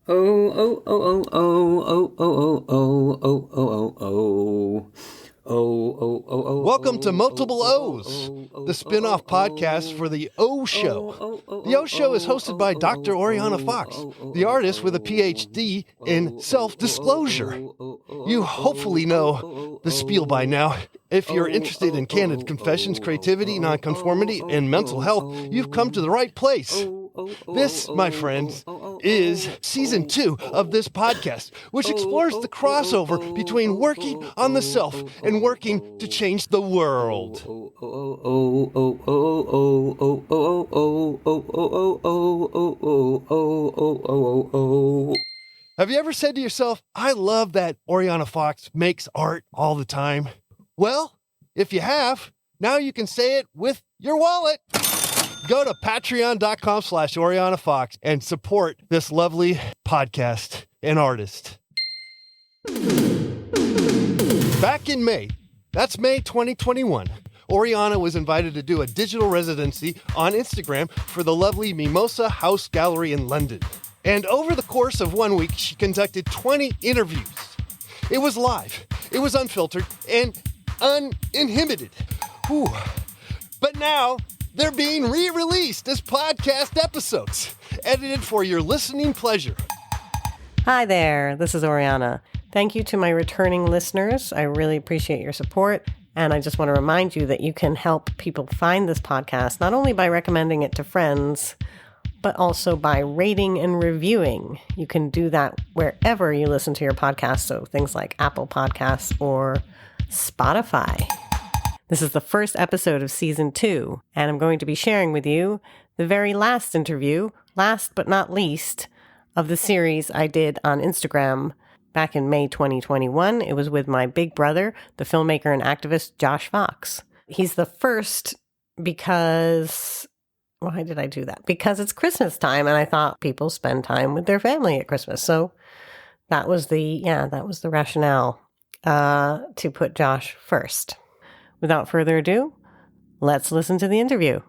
Oh, oh, oh, oh, oh, oh, oh, oh, oh, oh, oh, oh. Welcome to Multiple O's, the spin-off podcast for The O Show. The O Show is hosted by Dr. Oriana Fox, the artist with a PhD in self-disclosure. You hopefully know the spiel by now. If you're interested in candid confessions, creativity, nonconformity, and mental health, you've come to the right place. This, my friends, is season 2 of this podcast, which explores the crossover between working on the self and working to change the world. Have you ever said to yourself, I love that Oriana Fox makes art all the time? Well, if you have, now you can say it with your wallet. Go to patreon.com/Oriana Fox and support this lovely podcast and artist. Back in May, that's May 2021, Oriana was invited to do a digital residency on Instagram for the lovely Mimosa House Gallery in London. And over the course of 1 week, she conducted 20 interviews. It was live, it was unfiltered, and uninhibited. Whew. But now, they're being re-released as podcast episodes, edited for your listening pleasure. Hi there, this is Oriana. Thank you to my returning listeners. I really appreciate your support. And I just want to remind you that you can help people find this podcast, not only by recommending it to friends, but also by rating and reviewing. You can do that wherever you listen to your podcast, so things like Apple Podcasts or Spotify. This is the first episode of season 2, and I'm going to be sharing with you the very last interview, last but not least, of the series I did on Instagram back in May 2021. It was with my big brother, the filmmaker and activist Josh Fox. He's the first because... why did I do that? Because it's Christmas time, and I thought people spend time with their family at Christmas. So that was the rationale to put Josh first. Without further ado, let's listen to the interview.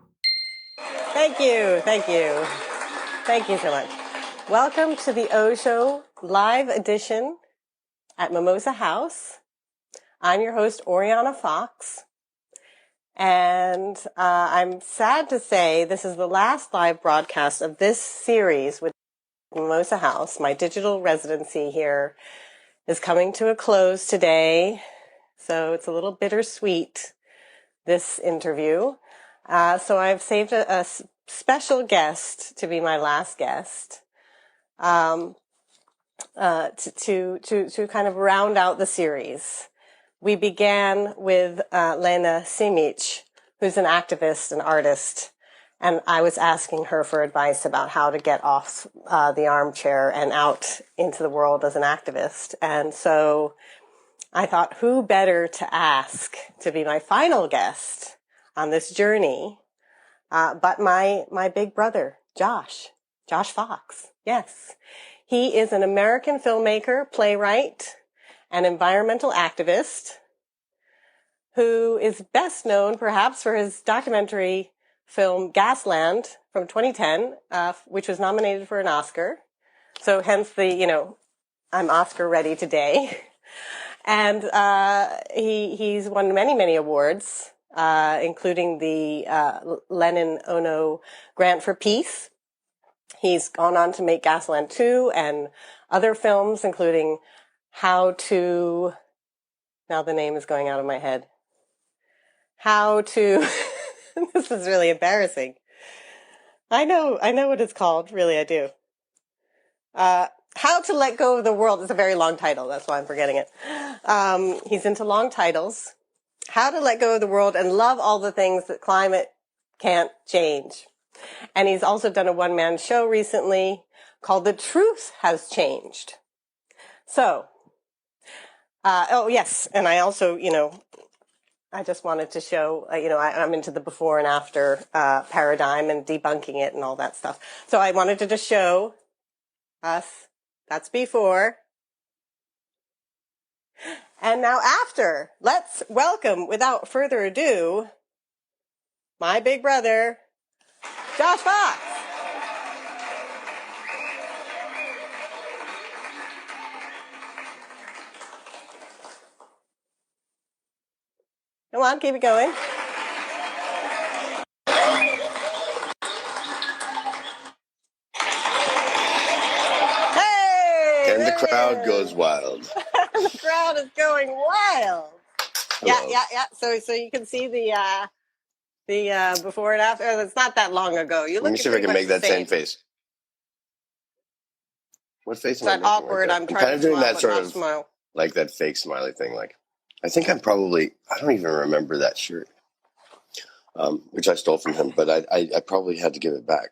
Thank you so much. Welcome to the O Show live edition at Mimosa House. I'm your host, Oriana Fox. And I'm sad to say this is the last live broadcast of this series with Mimosa House. My digital residency here is coming to a close today, so it's a little bittersweet, this interview. So I've saved a special guest to be my last guest to kind of round out the series. We began with Lena Simic, who's an activist and artist, and I was asking her for advice about how to get off the armchair and out into the world as an activist. And so I thought, who better to ask to be my final guest on this journey but my big brother, Josh Fox. Yes, he is an American filmmaker, playwright, an environmental activist who is best known perhaps for his documentary film Gasland from 2010, which was nominated for an Oscar. So hence the, I'm Oscar ready today. And he's won many, many awards, including the Lenin Ono Grant for Peace. He's gone on to make Gasland 2 and other films, including now the name is going out of my head. This is really embarrassing. I know what it's called. Really, I do. How to Let Go of the World is a very long title. That's why I'm forgetting it. He's into long titles. How to Let Go of the World and Love All the Things That Climate Can't Change. And he's also done a one-man show recently called The Truth Has Changed. So, yes, and I also, I just wanted to show, I'm into the before and after paradigm and debunking it and all that stuff. So I wanted to just show us, that's before. And now after, let's welcome, without further ado, my big brother, Josh Fox. Come on, keep it going. Hey! And the crowd goes wild. The crowd is going wild. Hello. Yeah. So you can see the before and after. It's not that long ago. You Let look me see if I can make that same face. What face It's am I not making? awkward. Like I'm that? trying kind of to doing smile, that but sort not of smile. like that fake smiley thing. Like, I think I don't even remember that shirt, which I stole from him, but I probably had to give it back.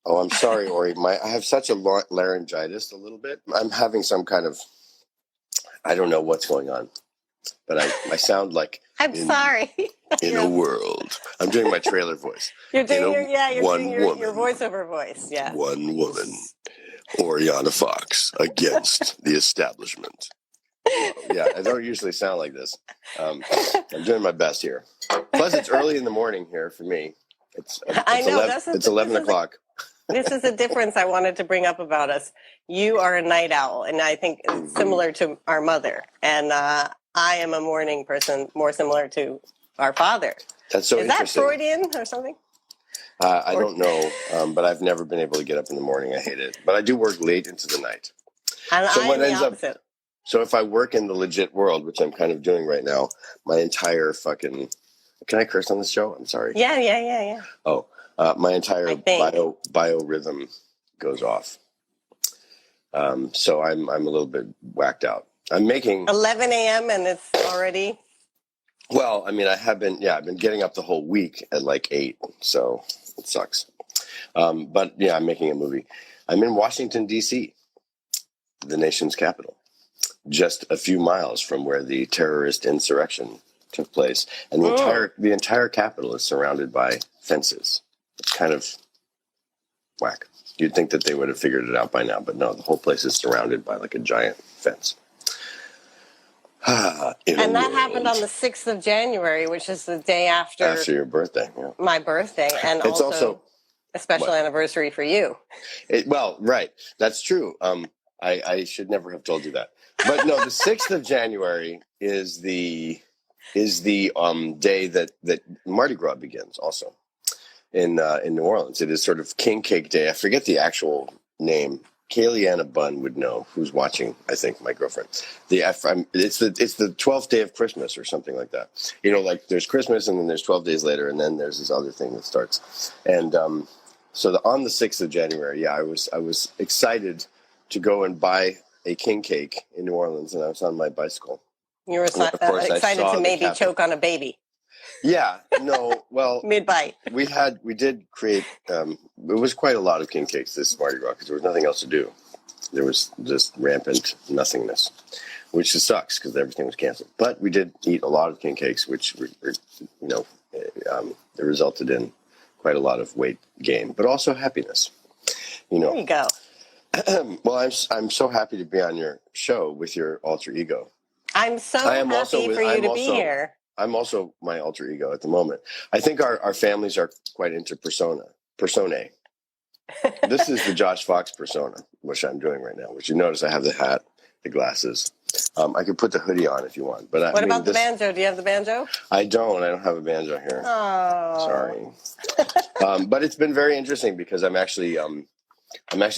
Oh, I'm sorry, Ori. I have such a laryngitis a little bit. I'm having some kind of, I don't know what's going on, but I sound like I'm sorry. in a world. I'm doing my trailer voice. You're doing your woman. voiceover voice. Yeah. One woman, Oriana Fox, against the establishment. Well, yeah, I don't usually sound like this. I'm doing my best here. Plus, it's early in the morning here for me. It's 11 o'clock. This is a difference I wanted to bring up about us. You are a night owl, and I think it's similar to our mother. And I am a morning person, more similar to our father. That's so interesting. Is that Freudian or something? I don't know, but I've never been able to get up in the morning. I hate it. But I do work late into the night. And so I'm the opposite. So if I work in the legit world, which I'm kind of doing right now, my entire fucking... Can I curse on this show? I'm sorry. Yeah. Oh, my entire biorhythm goes off. So I'm a little bit whacked out. I'm making 11 a.m. and it's already. Well, I mean, I've been getting up the whole week at like 8, so it sucks. But yeah, I'm making a movie. I'm in Washington, D.C., the nation's capital, just a few miles from where the terrorist insurrection took place, and the entire capital is surrounded by fences. It's kind of whack. You'd think that they would have figured it out by now, but no, the whole place is surrounded by like a giant fence. And that happened on the 6th of January, which is the day after your birthday. Yeah. My birthday, and it's also a special anniversary for you. Well, right. That's true. I should never have told you that. But no, the 6th of January is the day that Mardi Gras begins also in New Orleans. It is sort of King Cake Day. I forget the actual name. Kaylee Anna Bunn would know, who's watching, I think, my girlfriend. It's the 12th day of Christmas or something like that. You know, like there's Christmas and then there's 12 days later and then there's this other thing that starts. And so on the 6th of January, I was excited to go and buy a king cake in New Orleans, and I was on my bicycle. You were excited to maybe choke on a baby. Yeah, no, well, mid-bite. We did create, it was quite a lot of king cakes this Mardi Gras because there was nothing else to do. There was just rampant nothingness, which just sucks because everything was canceled. But we did eat a lot of king cakes, which, it resulted in quite a lot of weight gain, but also happiness. There you go. Well, I'm so happy to be on your show with your alter ego. I'm so happy for you to be here. I'm also my alter ego at the moment. I think our families are quite into personae. This is the Josh Fox persona, which I'm doing right now, which you notice I have the hat, the glasses. I could put the hoodie on if you want. But what about the banjo? Do you have the banjo? I don't have a banjo here. Oh. Sorry. But it's been very interesting because I'm actually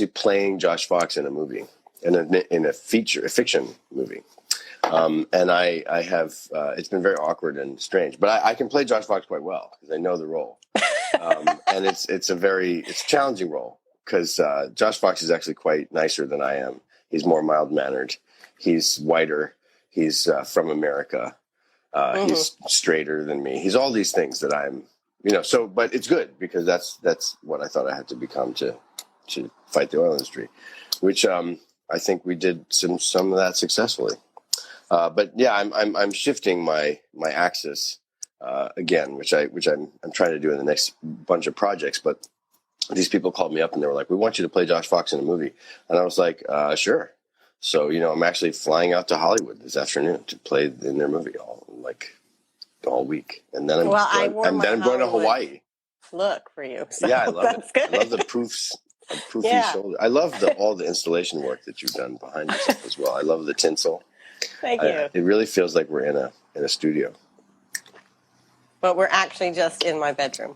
playing Josh Fox in a movie, in a fiction movie. And I have, it's been very awkward and strange, but I can play Josh Fox quite well because I know the role. And it's a challenging role because Josh Fox is actually quite nicer than I am. He's more mild-mannered. He's whiter. He's from America. He's straighter than me. He's all these things that I'm, but it's good because that's what I thought I had to become to fight the oil industry, which I think we did some of that successfully. But yeah, I'm shifting my axis again, which I'm trying to do in the next bunch of projects. But these people called me up and they were like, "We want you to play Josh Fox in a movie," and I was like, "Sure." So I'm actually flying out to Hollywood this afternoon to play in their movie all week, and then I'm going to Hawaii. Look for you. So yeah, I love that's it. Good. I love the proofs. A poofy shoulder. I love all the installation work that you've done behind yourself as well. I love the tinsel. Thank you. It really feels like we're in a studio. but we're actually just in my bedroom.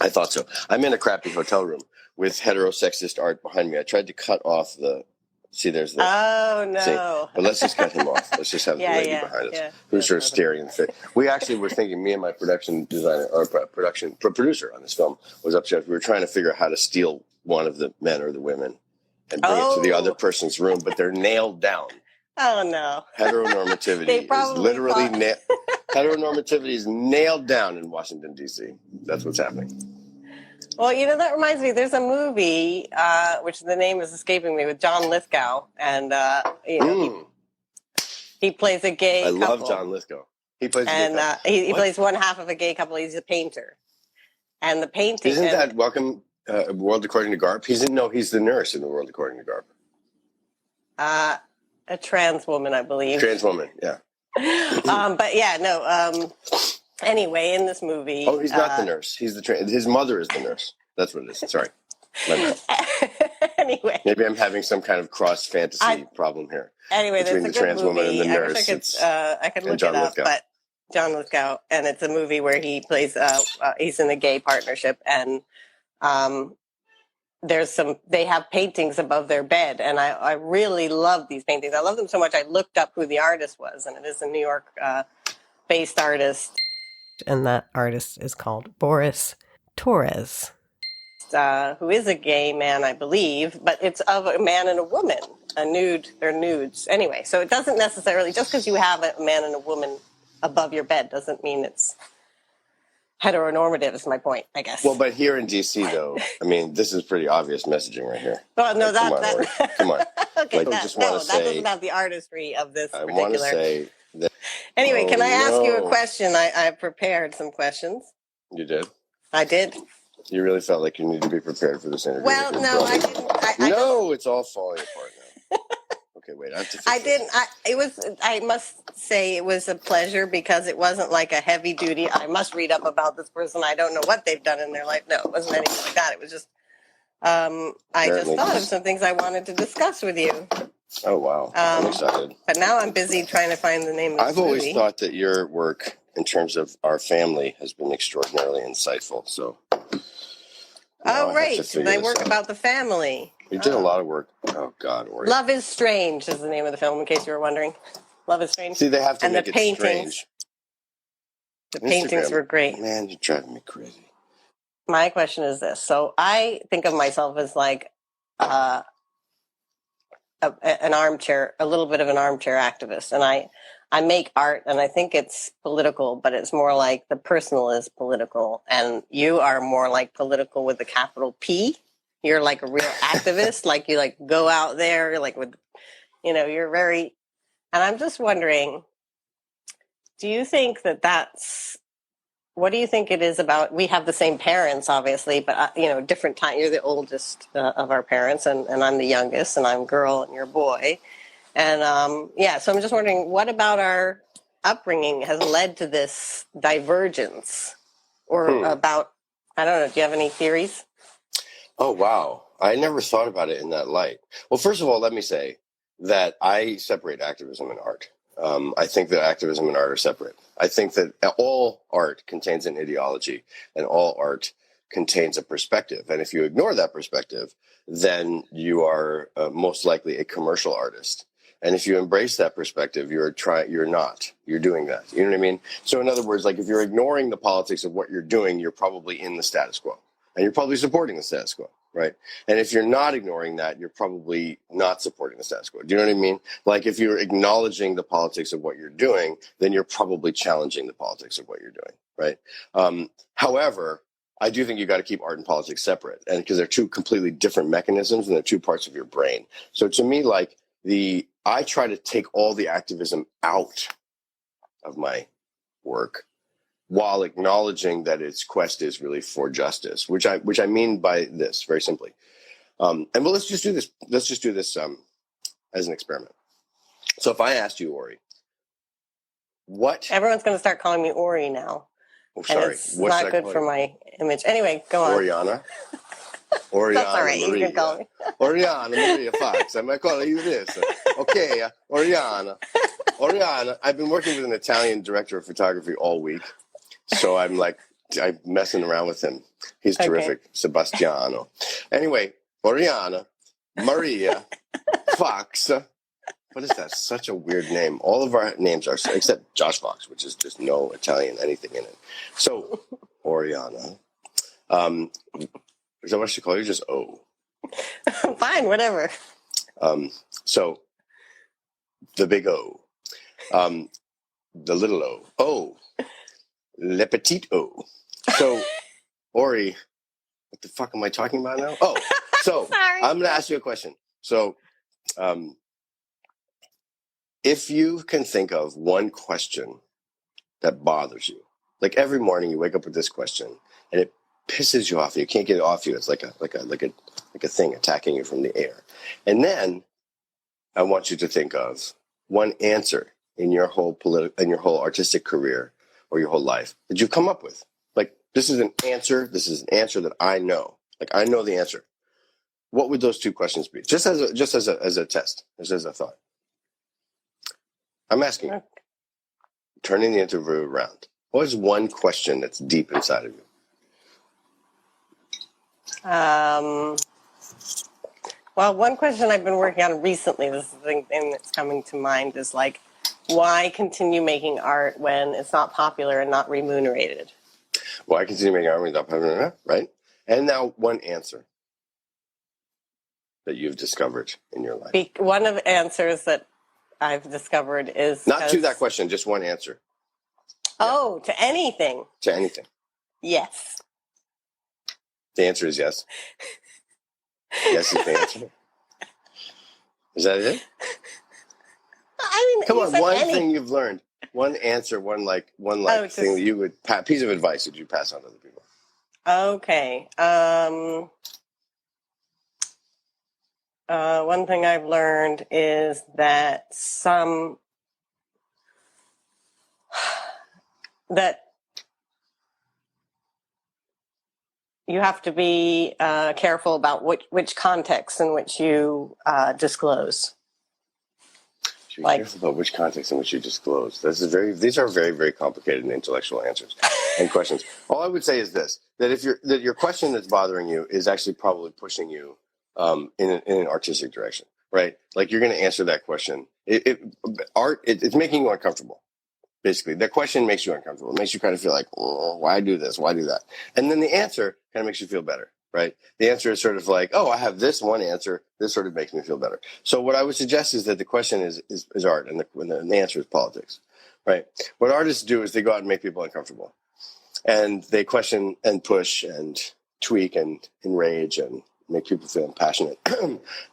I thought so. I'm in a crappy hotel room with heterosexist art behind me. I tried to cut off the. See, there's the. Oh no! See, but let's just cut him off. Let's just have the lady behind us who's sort of staring in the face. We actually were thinking. Me and my production designer or producer on this film was upstairs. We were trying to figure out how to steal one of the men or the women and bring it to the other person's room, but they're nailed down. Oh no! Heteronormativity is literally heteronormativity is nailed down in Washington D.C. That's what's happening. Well, that reminds me. There's a movie which the name is escaping me with John Lithgow, and he plays a gay. I couple. love John Lithgow. He plays he plays one half of a gay couple. He's a painter, and the painting isn't that Welcome World According to Garp. He's the nurse in the World According to Garp. A trans woman, I believe. Trans woman, yeah. But yeah, no. Anyway, in this movie, he's not the nurse. He's his mother is the nurse. That's what it is. Sorry, my bad. Anyway, maybe I'm having some kind of cross fantasy problem here. Anyway, between the trans woman and the nurse. I could look it up, but John Lithgow, and it's a movie where he plays. He's in a gay partnership, and they have paintings above their bed, and I really love these paintings. I love them so much. I looked up who the artist was, and it is a New York based artist. And that artist is called Boris Torres. Who is a gay man, I believe, but it's of a man and a woman, they're nudes. Anyway, so it doesn't necessarily, just because you have a man and a woman above your bed doesn't mean it's heteronormative, is my point, I guess. Well, but here in D.C., though, I mean, this is pretty obvious messaging right here. Well, no, come on. Okay, that's about the artistry of this I particular. want to say that. Anyway, can I ask you a question? I prepared some questions. You did? I did. You really felt like you needed to be prepared for this interview. Well, no, I didn't. It's all falling apart now. Okay, wait. I have to fix this. I must say it was a pleasure because it wasn't like a heavy duty, I must read up about this person. I don't know what they've done in their life. No, it wasn't anything like that. It was just, I just thought of some things I wanted to discuss with you. Oh, wow. I'm excited. But now I'm busy trying to find the name of this I've always thought that your work in terms of our family has been extraordinarily insightful. So. Oh, right. They work about the family. You did a lot of work. Oh, God. Ori. Love is Strange is the name of the film, in case you were wondering. Love is Strange. See, they have to make it strange. The paintings were great. Man, you're driving me crazy. My question is this. So I think of myself as like an armchair, a little bit of an armchair activist. And I make art, and I think it's political, but it's more like the personal is political. And you are more like political with a capital P. You're like a real activist. Like you like go out there, like with, you're very, and I'm just wondering, do you think what do you think it is about? We have the same parents, obviously, but, different time. You're the oldest of our parents, and I'm the youngest, and I'm girl and you're boy. And, so I'm just wondering, what about our upbringing has led to this divergence? Or about, I don't know, do you have any theories? Oh, wow. I never thought about it in that light. Well, first of all, let me say that I separate activism and art. I think that activism and art are separate. I think that all art contains an ideology, and all art contains a perspective. And if you ignore that perspective, then you are most likely a commercial artist. And if you embrace that perspective, you're not. You're doing that. You know what I mean? So in other words, like if you're ignoring the politics of what you're doing, you're probably in the status quo. And you're probably supporting the status quo, right? And if you're not ignoring that, you're probably not supporting the status quo. Do you know what I mean? Like if you're acknowledging the politics of what you're doing, then you're probably challenging the politics of what you're doing, right? However, I do think you got to keep art and politics separate, and because they're two completely different mechanisms and they're two parts of your brain. So to me, like I try to take all the activism out of my work, while acknowledging that its quest is really for justice, which I mean by this very simply. Let's just do this. Let's just do this as an experiment. So if I asked you, Ori, what? Everyone's going to start calling me Ori now. Oh, sorry. And it's not good for my image. Anyway, go on. Oriana. Oriana. That's all right. You can call me. Oriana Maria Fox. I might call you this. Okay, Oriana. I've been working with an Italian director of photography all week. So I'm messing around with him. He's terrific. Okay. Sebastiano. Anyway, Oriana, Maria, Fox. What is that? Such a weird name. All of our names are, except Josh Fox, which is just no Italian anything in it. So, Oriana. Is that what I should call you? Just O. Fine, whatever. So, the big O. The little O. O. Le petit O. So, Ori, what the fuck am I talking about now? Oh, so I'm going to ask you a question. So, if you can think of one question that bothers you, like every morning you wake up with this question and it pisses you off, you can't get it off you. It's like a thing attacking you from the air. And then I want you to think of one answer in your whole artistic career or your whole life that you've come up with. Like, this is an answer. This is an answer that I know. Like, I know the answer. What would those two questions be? Just as a test, just as a thought. I'm asking you, turning the interview around. What is one question that's deep inside of you? Well, one question I've been working on recently, this is the thing that's coming to mind, is like, why continue making art when it's not popular and not remunerated? Why continue making art when it's not popular, right? And now one answer that you've discovered in your life. One of the answers that I've discovered is... Not to that question, just one answer. Oh, yeah. To anything. To anything. Yes. The answer is yes. Yes is the answer. Is that it? I mean, come on, one thing you've learned. One answer, one thing that you would... piece of advice that you pass on to other people. Okay. One thing I've learned is that that you have to be careful about which context in which you disclose. Be careful about which context in which you disclose. These are very, very complicated and intellectual answers and questions. All I would say is this: that your question that's bothering you is actually probably pushing you in an artistic direction, right? Like, you're going to answer that question. It's making you uncomfortable. Basically, the question makes you uncomfortable. It makes you kind of feel like, oh, why do this? Why do that? And then the answer kind of makes you feel better, right? The answer is sort of like, oh, I have this one answer. This sort of makes me feel better. So what I would suggest is that the question is art, and the answer is politics, right? What artists do is they go out and make people uncomfortable. And they question and push and tweak and enrage and make people feel passionate.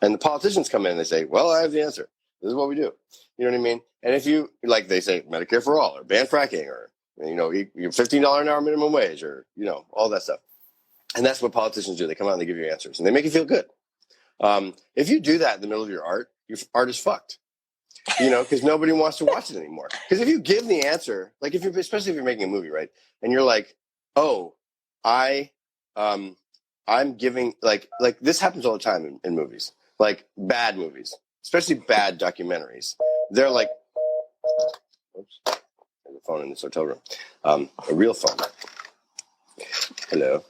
And the politicians come in and they say, well, I have the answer. This is what we do. You know what I mean? And if you, like, they say Medicare for all, or ban fracking, or, $15 an hour minimum wage, or, all that stuff. And that's what politicians do. They come out and they give you answers, and they make you feel good. If you do that in the middle of your art is fucked. Because nobody wants to watch it anymore. Because if you give the answer, like, especially if you're making a movie, right? And you're like, oh, I'm giving, like this happens all the time in movies, like bad movies, especially bad documentaries. They're like, oops, there's a phone in this hotel room, a real phone. Hello.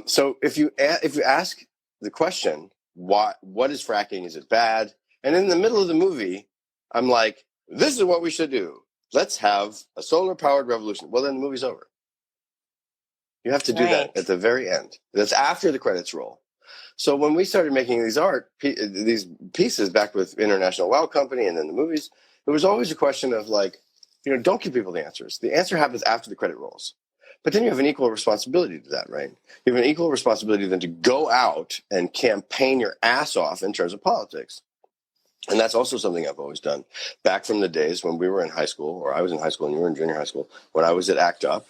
So if you ask the question, what is fracking? Is it bad? And in the middle of the movie, I'm like, this is what we should do. Let's have a solar-powered revolution. Well, then the movie's over. You have to do that at the very end. That's after the credits roll. So when we started making these pieces back with International Wow Company and then the movies, it was always a question of like, don't give people the answers. The answer happens after the credit rolls. But then you have an equal responsibility to that, right? You have an equal responsibility then to go out and campaign your ass off in terms of politics. And that's also something I've always done. Back from the days when we were in high school, or I was in high school and you were in junior high school, when I was at ACT UP,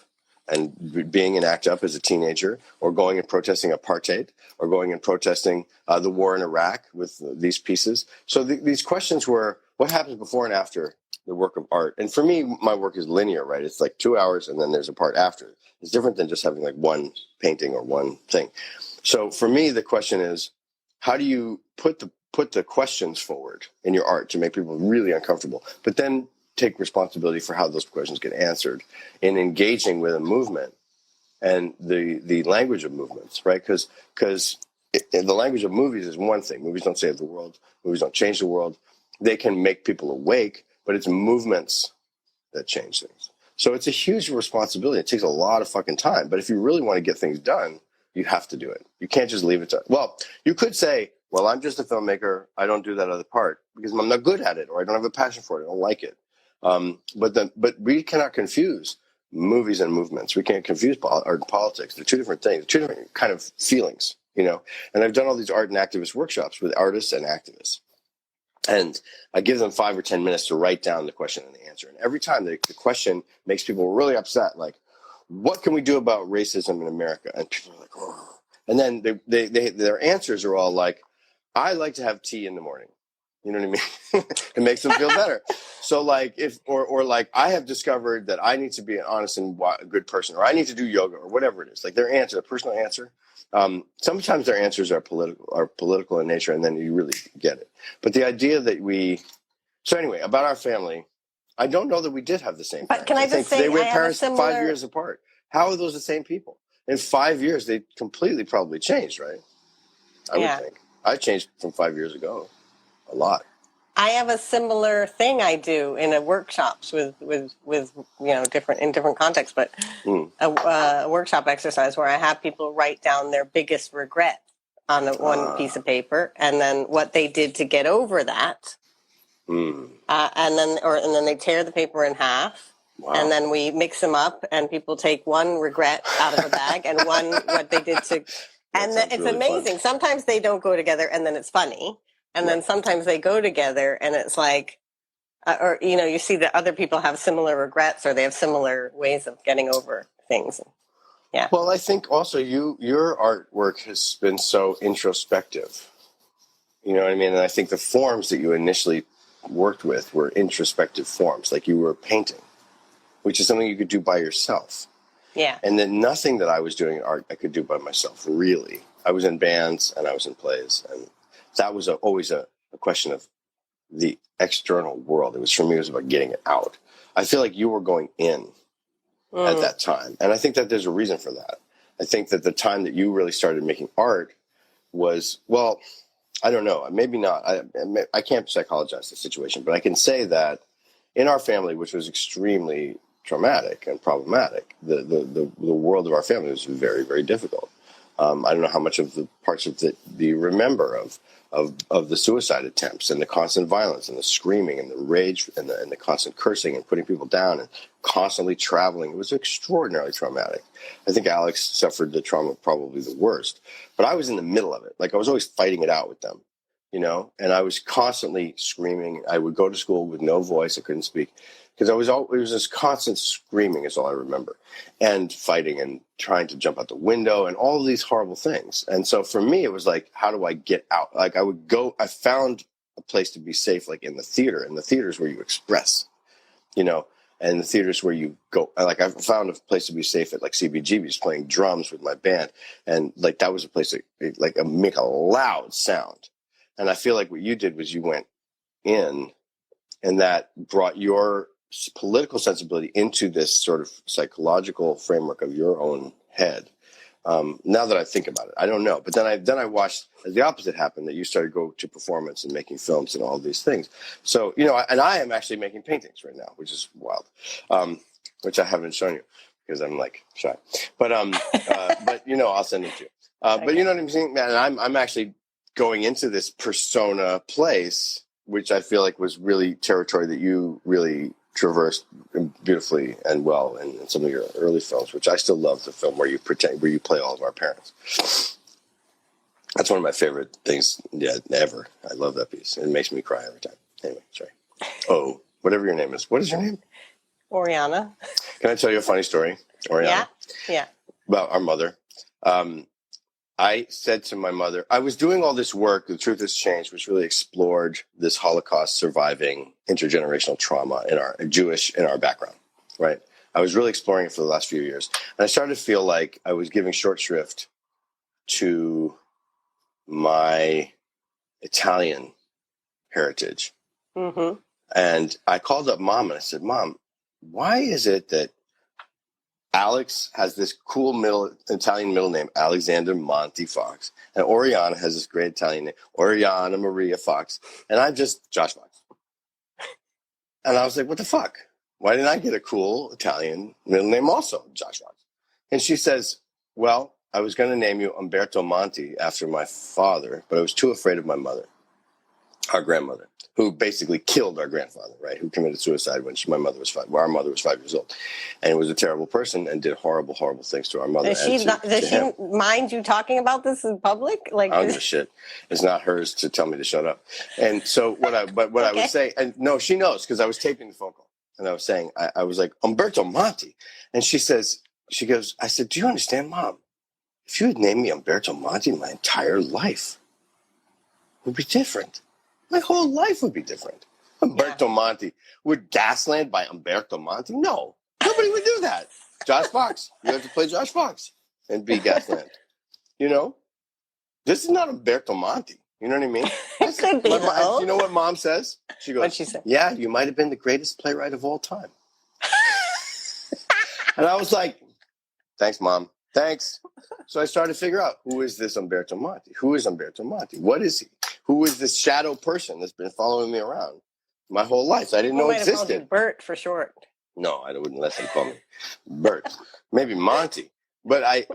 and being in ACT UP as a teenager, or going and protesting apartheid, or going and protesting the war in Iraq with these pieces. So these questions were, what happens before and after the work of art? And for me, my work is linear, right? It's like 2 hours and then there's a part after. It's different than just having like one painting or one thing. So for me, the question is, how do you put the questions forward in your art to make people really uncomfortable, but then take responsibility for how those questions get answered in engaging with a movement and the language of movements, right? Because the language of movies is one thing. Movies don't save the world. Movies don't change the world. They can make people awake, but it's movements that change things. So it's a huge responsibility. It takes a lot of fucking time. But if you really want to get things done, you have to do it. You can't just leave it to, well, you could say, well, I'm just a filmmaker. I don't do that other part because I'm not good at it, or I don't have a passion for it. I don't like it. But we cannot confuse movies and movements. We can't confuse politics. They're two different things, two different kind of feelings, you know. And I've done all these art and activist workshops with artists and activists. And I give them 5 or 10 minutes to write down the question and the answer. And every time the question makes people really upset, like, what can we do about racism in America? And people are like, oh. And then their answers are all like, I like to have tea in the morning. You know what I mean? It makes them feel better. So like or like I have discovered that I need to be an honest and good person, or I need to do yoga, or whatever it is. Like their answer, a personal answer. Sometimes their answers are political in nature, and then you really get it. But the idea that so anyway, about our family, I don't know that we did have the same parents. But can I just say, they were I have parents a similar... 5 years apart. How are those the same people? In 5 years, they completely probably changed, right? I would think. I changed from 5 years ago a lot. I have a similar thing I do in workshops with different contexts, but a workshop exercise where I have people write down their biggest regret on one piece of paper, and then what they did to get over that, and then they tear the paper in half. Wow. And then we mix them up, and people take one regret out of the bag and one what they did to, and it's really amazing. Fun. Sometimes they don't go together, and then it's funny. And then sometimes they go together, and it's like, you see that other people have similar regrets, or they have similar ways of getting over things. Yeah. Well, I think also your artwork has been so introspective. You know what I mean? And I think the forms that you initially worked with were introspective forms, like you were painting, which is something you could do by yourself. Yeah. And then nothing that I was doing in art I could do by myself, really. I was in bands and I was in plays, and that was always a question of the external world. For me, it was about getting it out. I feel like you were going in at that time. And I think that there's a reason for that. I think that the time that you really started making art was, well, I don't know, maybe not. I can't psychologize the situation, but I can say that in our family, which was extremely traumatic and problematic, the world of our family was very, very difficult. I don't know how much of the parts of it do you remember of the suicide attempts and the constant violence and the screaming and the rage and the constant cursing and putting people down and constantly traveling. It was extraordinarily traumatic. I think Alex suffered the trauma probably the worst, but I was in the middle of it. Like I was always fighting it out with them, you know, and I was constantly screaming. I would go to school with no voice. I couldn't speak because it was this constant screaming is all I remember, and fighting and trying to jump out the window and all of these horrible things. And so for me, it was like, how do I get out? Like I found a place to be safe, like in the theater, and the theaters where you express, you know, and the theaters where you go, like I found a place to be safe at like CBGB's playing drums with my band. And like, that was a place to like make a loud sound. And I feel like what you did was you went in, and that brought your political sensibility into this sort of psychological framework of your own head. Now that I think about it, I don't know. But then I watched as the opposite happened, that you started to go to performance and making films and all these things. So, you know, and I am actually making paintings right now, which is wild, which I haven't shown you because I'm like shy. But but you know, I'll send it to you. But you know what I'm saying, man? I'm actually going into this persona place, which I feel like was really territory that you really traversed beautifully and well in some of your early films, which I still love the film where you play all of our parents. That's one of my favorite things ever. I love that piece. It makes me cry every time. Anyway, sorry. Oh, whatever your name is. What is your name? Oriana. Can I tell you a funny story, Oriana? Yeah. About our mother. I said to my mother, I was doing all this work, The Truth Has Changed, which really explored this Holocaust surviving intergenerational trauma in our background, right? I was really exploring it for the last few years. And I started to feel like I was giving short shrift to my Italian heritage. Mm-hmm. And I called up Mom and I said, Mom, why is it that Alex has this cool Italian middle name, Alexander Monty Fox, and Oriana has this great Italian name, Oriana Maria Fox, and I'm just Josh Fox. And I was like, what the fuck? Why didn't I get a cool Italian middle name also, Josh Fox? And she says, well, I was going to name you Umberto Monti after my father, but I was too afraid of my mother, our grandmother, who basically killed our grandfather, right? Who committed suicide when our mother was 5 years old. And was a terrible person and did horrible, horrible things to our mother. Does she mind you talking about this in public? Like, I don't give a shit. It's not hers to tell me to shut up. And so I would say, and no, she knows because I was taping the phone call and I was saying, I was like, Umberto Monti. And she goes, I said, do you understand, Mom? If you had named me Umberto Monti, my entire life would be different. My whole life would be different. Umberto Monti. Would Gasland by Umberto Monti? No. Nobody would do that. Josh Fox. You have to play Josh Fox and be Gasland. You know? This is not Umberto Monti. You know what I mean? It could be, though. You know what Mom says? She goes, what'd she say? Yeah, you might have been the greatest playwright of all time. And I was like, thanks, Mom. Thanks. So I started to figure out, who is this Umberto Monti? Who is Umberto Monti? What is he? Who is this shadow person that's been following me around my whole life? I didn't know existed. Called you Bert for short. No, I wouldn't let them call me Bert. Maybe Monty. But I,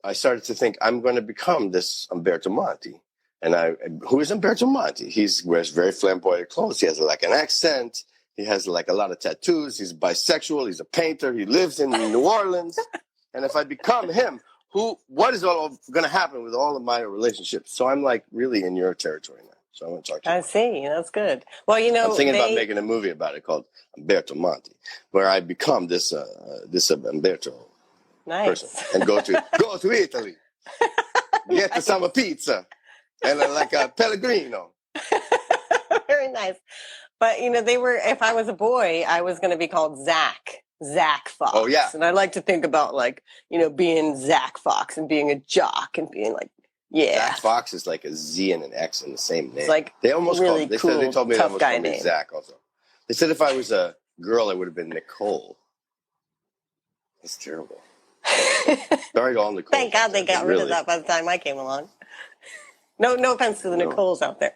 I started to think I'm going to become this Umberto Monti. And who is Umberto Monti? He wears very flamboyant clothes. He has like an accent. He has like a lot of tattoos. He's bisexual. He's a painter. He lives in New Orleans. And if I become him, what is all going to happen with all of my relationships? So I'm like really in your territory now. So I want to talk to you. I see. That's good. Well, I'm thinking about making a movie about it called Umberto Monti, where I become this Umberto person and go to Italy, get some pizza and like a Pellegrino. Very nice. But if I was a boy, I was going to be called Zach Fox. Oh, yeah. And I like to think about being Zach Fox and being a jock and being like, yeah. Zach Fox is like a Z and an X in the same name. It's like they almost really they cool, they told me they almost called me name. Zach also. They said if I was a girl, I would have been Nicole. That's terrible. Sorry to all Nicole. Thank God they got rid of that by the time I came along. No offense to the Nicoles out there.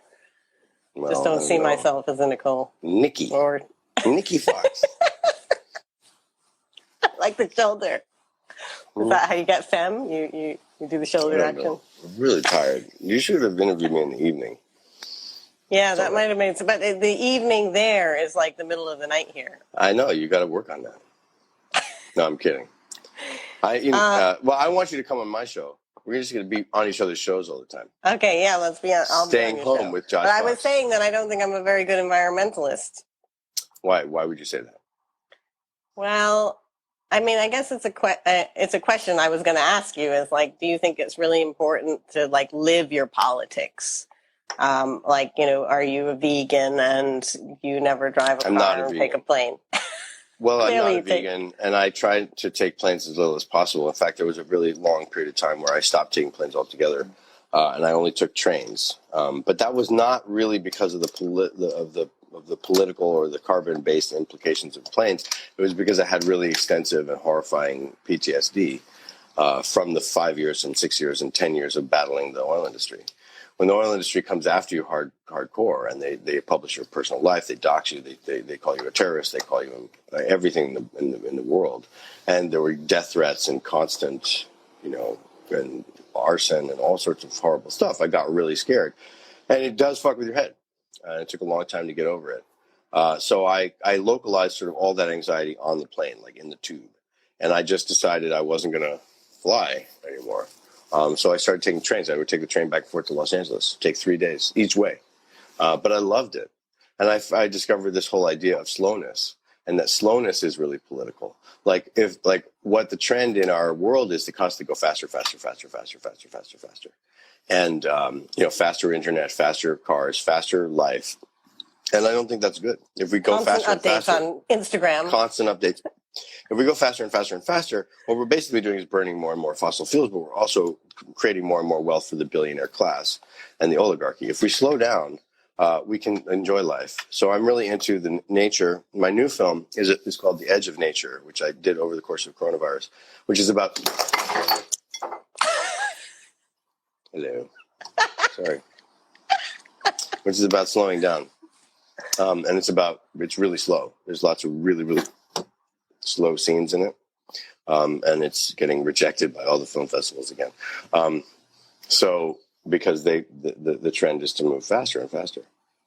Well, just don't see myself as a Nicole. Nikki Fox. Like the shoulder. Is that how you get femme? You do the shoulder action? I'm really tired. You should have interviewed me in the evening. Yeah, that might have made sense. But the evening there is like the middle of the night here. I know. You got to work on that. No, I'm kidding. I want you to come on my show. We're just going to be on each other's shows all the time. Okay, yeah, let's be on. Staying home with Josh. But I was saying that I don't think I'm a very good environmentalist. Why? Why would you say that? Well, I mean, I guess it's a question I was going to ask you is like, do you think it's really important to like live your politics? Are you a vegan and you never drive a car and take a plane? Well, I'm not a vegan, and I try to take planes as little as possible. In fact, there was a really long period of time where I stopped taking planes altogether, and I only took trains. But that was not really because of the political or the carbon-based implications of planes. It was because I had really extensive and horrifying PTSD from the 5 years and 6 years and 10 years of battling the oil industry. When the oil industry comes after you hardcore and they publish your personal life, they dox you, they call you a terrorist, they call you everything in the world. And there were death threats and constant, and arson and all sorts of horrible stuff. I got really scared. And it does fuck with your head. It took a long time to get over it. So I localized sort of all that anxiety on the plane, like in the tube. And I just decided I wasn't going to fly anymore. So I started taking trains. I would take the train back and forth to Los Angeles, take 3 days each way. But I loved it. And I discovered this whole idea of slowness, and that slowness is really political. Like what the trend in our world is to constantly go faster, faster, faster, faster, faster, faster, faster. And, faster internet, faster cars, faster life. And I don't think that's good. If we go faster and faster. Constant updates on Instagram. Constant updates. If we go faster and faster and faster, what we're basically doing is burning more and more fossil fuels, but we're also creating more and more wealth for the billionaire class and the oligarchy. If we slow down, we can enjoy life. So I'm really into the nature. My new film is called The Edge of Nature, which I did over the course of coronavirus, which is about... Hello. Sorry. Which is about slowing down. And it's really slow. There's lots of really, really slow scenes in it. And it's getting rejected by all the film festivals again. So because the trend is to move faster and faster,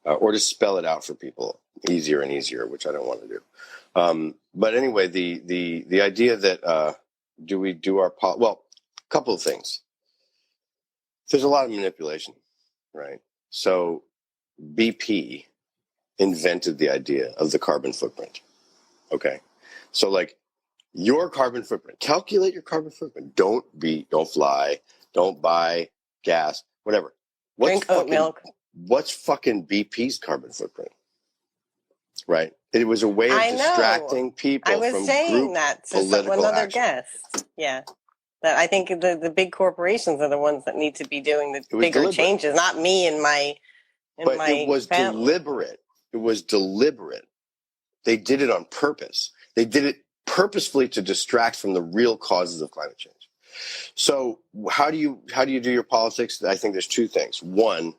or to spell it out for people easier and easier, which I don't want to do. But anyway, the idea that do we do our well, a couple of things. There's a lot of manipulation, right? So BP invented the idea of the carbon footprint. Okay, so like your carbon footprint, calculate your carbon footprint. Don't fly, don't buy gas, whatever. Drink oat milk. What's fucking BP's carbon footprint? Right? It was a way of distracting people from I was saying that to another guest. Yeah. That I think the big corporations are the ones that need to be doing the bigger changes, not me and my it was family. Deliberate. It was deliberate. They did it on purpose. They did it purposefully to distract from the real causes of climate change. So how do you do your politics? I think there's two things. One,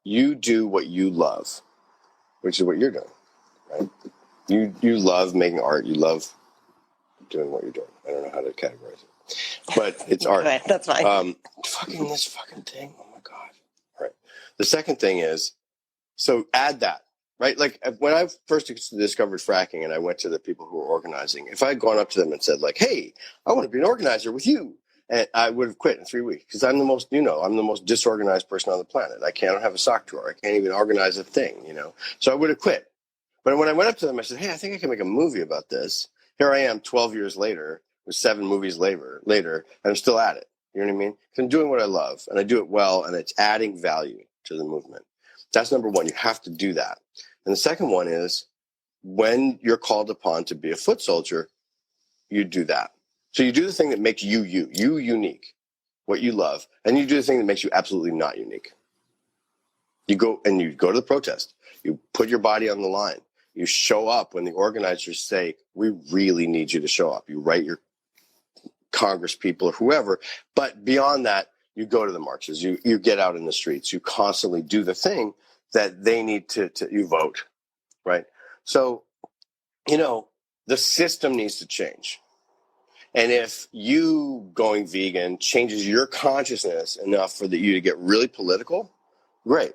you do what you love, which is what you're doing, right? You love making art. You love doing what you're doing. I don't know how to categorize it, but it's art. That's fine. This fucking thing. Oh my God. All right. The second thing is, so add that, right? Like when I first discovered fracking and I went to the people who were organizing, if I had gone up to them and said like, hey, I want to be an organizer with you, and I would have quit in 3 weeks because I'm the most disorganized person on the planet. I can't have a sock drawer. I can't even organize a thing, So I would have quit. But when I went up to them, I said, hey, I think I can make a movie about this. Here I am 12 years later, with 7 movies later, and I'm still at it. You know what I mean? Because I'm doing what I love, and I do it well, and it's adding value to the movement. That's number one. You have to do that. And the second one is when you're called upon to be a foot soldier, you do that. So you do the thing that makes you unique, what you love, and you do the thing that makes you absolutely not unique. You go to the protest. You put your body on the line. You show up when the organizers say, we really need you to show up. You write your Congress people or whoever. But beyond that, you go to the marches. You get out in the streets. You constantly do the thing that they need to you vote, right? So, the system needs to change. And if you going vegan changes your consciousness enough for you to get really political, great.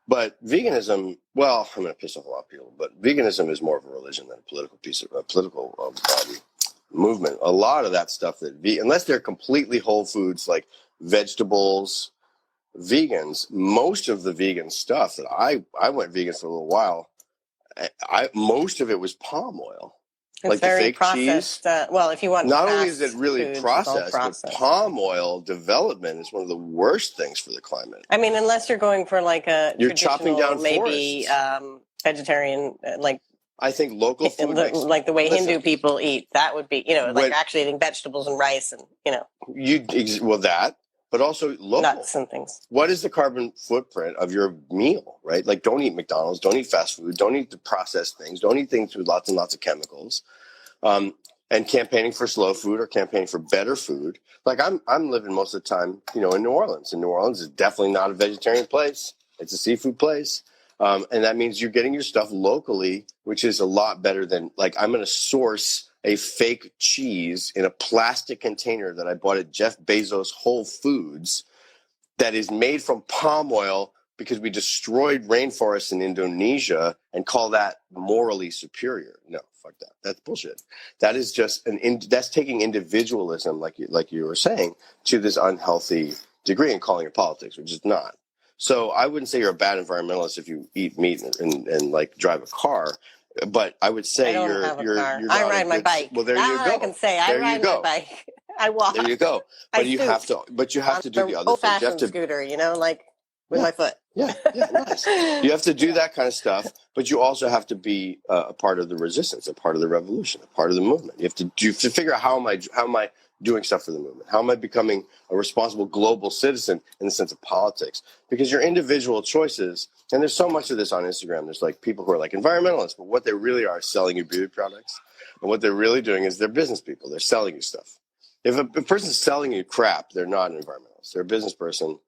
But veganism, well, I'm going to piss off a lot of people, but veganism is more of a religion than a political movement. A lot of that stuff unless they're completely whole foods like vegetables, vegans, most of the vegan stuff that I went vegan for a little while, most of it was palm oil. It's like very the fake processed. cheese. Well, if you want not only is it really foods, processed, but palm oil development is one of the worst things for the climate. I mean, unless you're going for like you're chopping down maybe vegetarian, like I think local food, like the way Hindu people eat, that would be, like actually eating vegetables and rice and that, but also local nuts and things. What is the carbon footprint of your meal, right? Like, don't eat McDonald's, don't eat fast food, don't eat the processed things, don't eat things with lots and lots of chemicals. And campaigning for slow food or campaigning for better food. Like I'm living most of the time, in New Orleans. And New Orleans is definitely not a vegetarian place. It's a seafood place. And that means you're getting your stuff locally, which is a lot better than like I'm going to source a fake cheese in a plastic container that I bought at Jeff Bezos Whole Foods that is made from palm oil because we destroyed rainforests in Indonesia and call that morally superior. No, fuck that. That's bullshit. That is just that's taking individualism, like you were saying, to this unhealthy degree and calling it politics, which is not. So I wouldn't say you're a bad environmentalist if you eat meat and like drive a car, but I would say you're I ride my bike. Well, there you go. I can say I ride my bike. I walk. There you go. But you have to do the other thing. You have to scooter, like with my foot. Yeah, nice. You have to do that kind of stuff, but you also have to be a part of the resistance, a part of the revolution, a part of the movement. You have to figure out how am I doing stuff for the movement? How am I becoming a responsible global citizen in the sense of politics? Because your individual choices, and there's so much of this on Instagram, there's like people who are like environmentalists, but what they really are is selling you beauty products. And what they're really doing is they're business people. They're selling you stuff. If a person's selling you crap, they're not an environmentalist. They're a business person.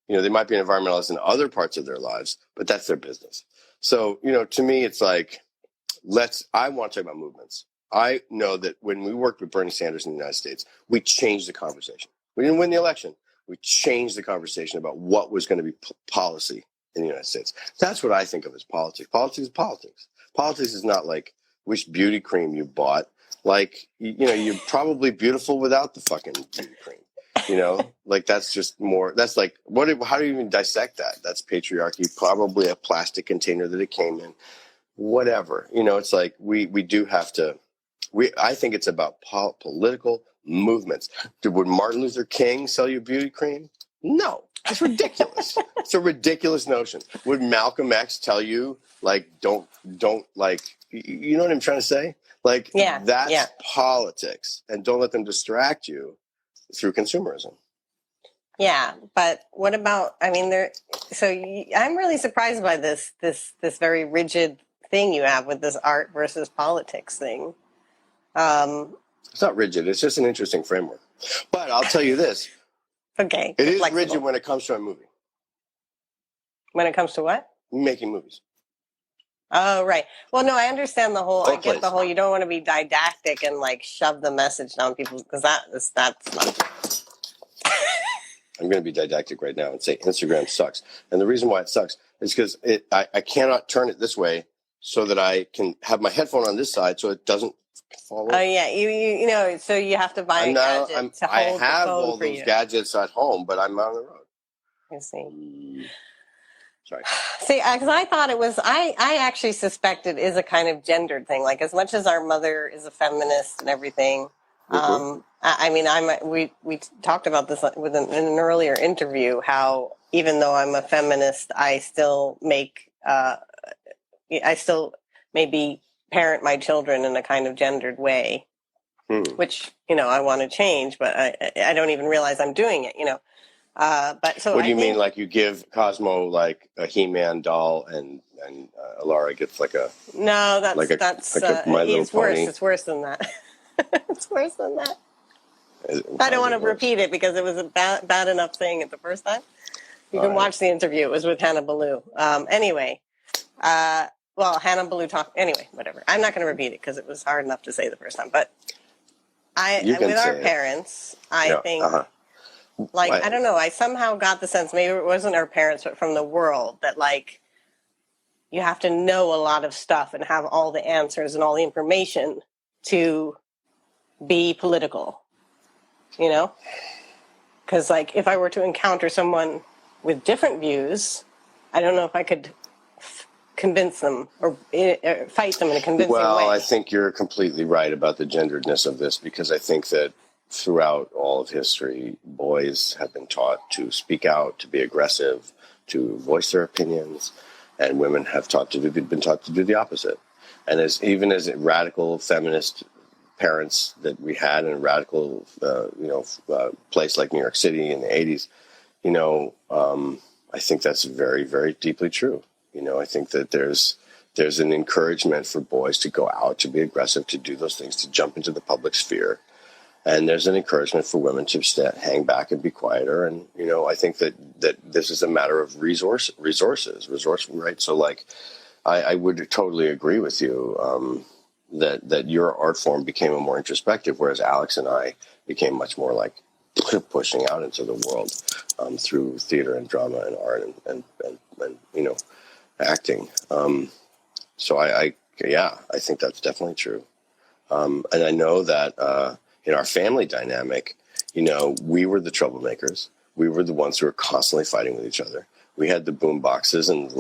They might be an environmentalist in other parts of their lives, but that's their business. So, to me, it's like, I want to talk about movements. I know that when we worked with Bernie Sanders in the United States, we changed the conversation. We didn't win the election. We changed the conversation about what was going to be policy in the United States. That's what I think of as politics. Politics is politics. Politics is not like which beauty cream you bought. Like, you're probably beautiful without the fucking beauty cream. Like that's just more, that's like, how do you even dissect that? That's patriarchy, probably a plastic container that it came in, whatever. It's like, we do have to, I think it's about political movements. Would Martin Luther King sell you beauty cream? No, it's ridiculous. It's a ridiculous notion. Would Malcolm X tell you, like, don't like, you know what I'm trying to say? Like, that's politics, and don't let them distract you through consumerism. Yeah, but what about? I'm really surprised by this very rigid thing you have with this art versus politics thing. It's not rigid. It's just an interesting framework. But I'll tell you this. Okay, it is flexible. Rigid when it comes to a movie. When it comes to what? Making movies. Oh, right. Well, no, I understand the whole, I get the whole, you don't want to be didactic and like shove the message down people, because that's not. I'm going to be didactic right now and say Instagram sucks. And the reason why it sucks is because I cannot turn it this way so that I can have my headphone on this side so it doesn't fall over. Oh, yeah. So you have to buy a gadget to hold the phone. I have all those gadgets at home, but I'm on the road. I see. Sorry. See, because I thought it was, I actually suspect it is a kind of gendered thing. Like, as much as our mother is a feminist and everything, we talked about this in an earlier interview, how even though I'm a feminist, I still maybe parent my children in a kind of gendered way, which, I want to change, but I don't even realize I'm doing it, But so what do you mean? Like you give Cosmo like a He-Man doll, and Alara gets like a it's worse. It's worse than that. It's worse than that. I don't want to repeat it because it was a bad enough saying it the first time. You can watch the interview. It was with Hannah Ballou. Anyway, Hannah Ballou talked. Anyway, whatever. I'm not going to repeat it because it was hard enough to say the first time. But with our parents, I think. Like, I don't know, I somehow got the sense, maybe it wasn't our parents, but from the world, that, like, you have to know a lot of stuff and have all the answers and all the information to be political, Because, like, if I were to encounter someone with different views, I don't know if I could convince them or fight them in a convincing way. Well, I think you're completely right about the genderedness of this, because I think that throughout all of history, boys have been taught to speak out, to be aggressive, to voice their opinions, and women have been taught to do the opposite. And even as radical feminist parents that we had in a radical, place like New York City in the 80s, I think that's very, very deeply true. I think that there's an encouragement for boys to go out, to be aggressive, to do those things, to jump into the public sphere. And there's an encouragement for women to hang back and be quieter. And, I think that this is a matter of resources, right? So, like, I would totally agree with you that your art form became a more introspective, whereas Alex and I became much more like pushing out into the world through theater and drama and art and acting. So I think that's definitely true. And I know that in our family dynamic, we were the troublemakers. We were the ones who were constantly fighting with each other. We had the boom boxes and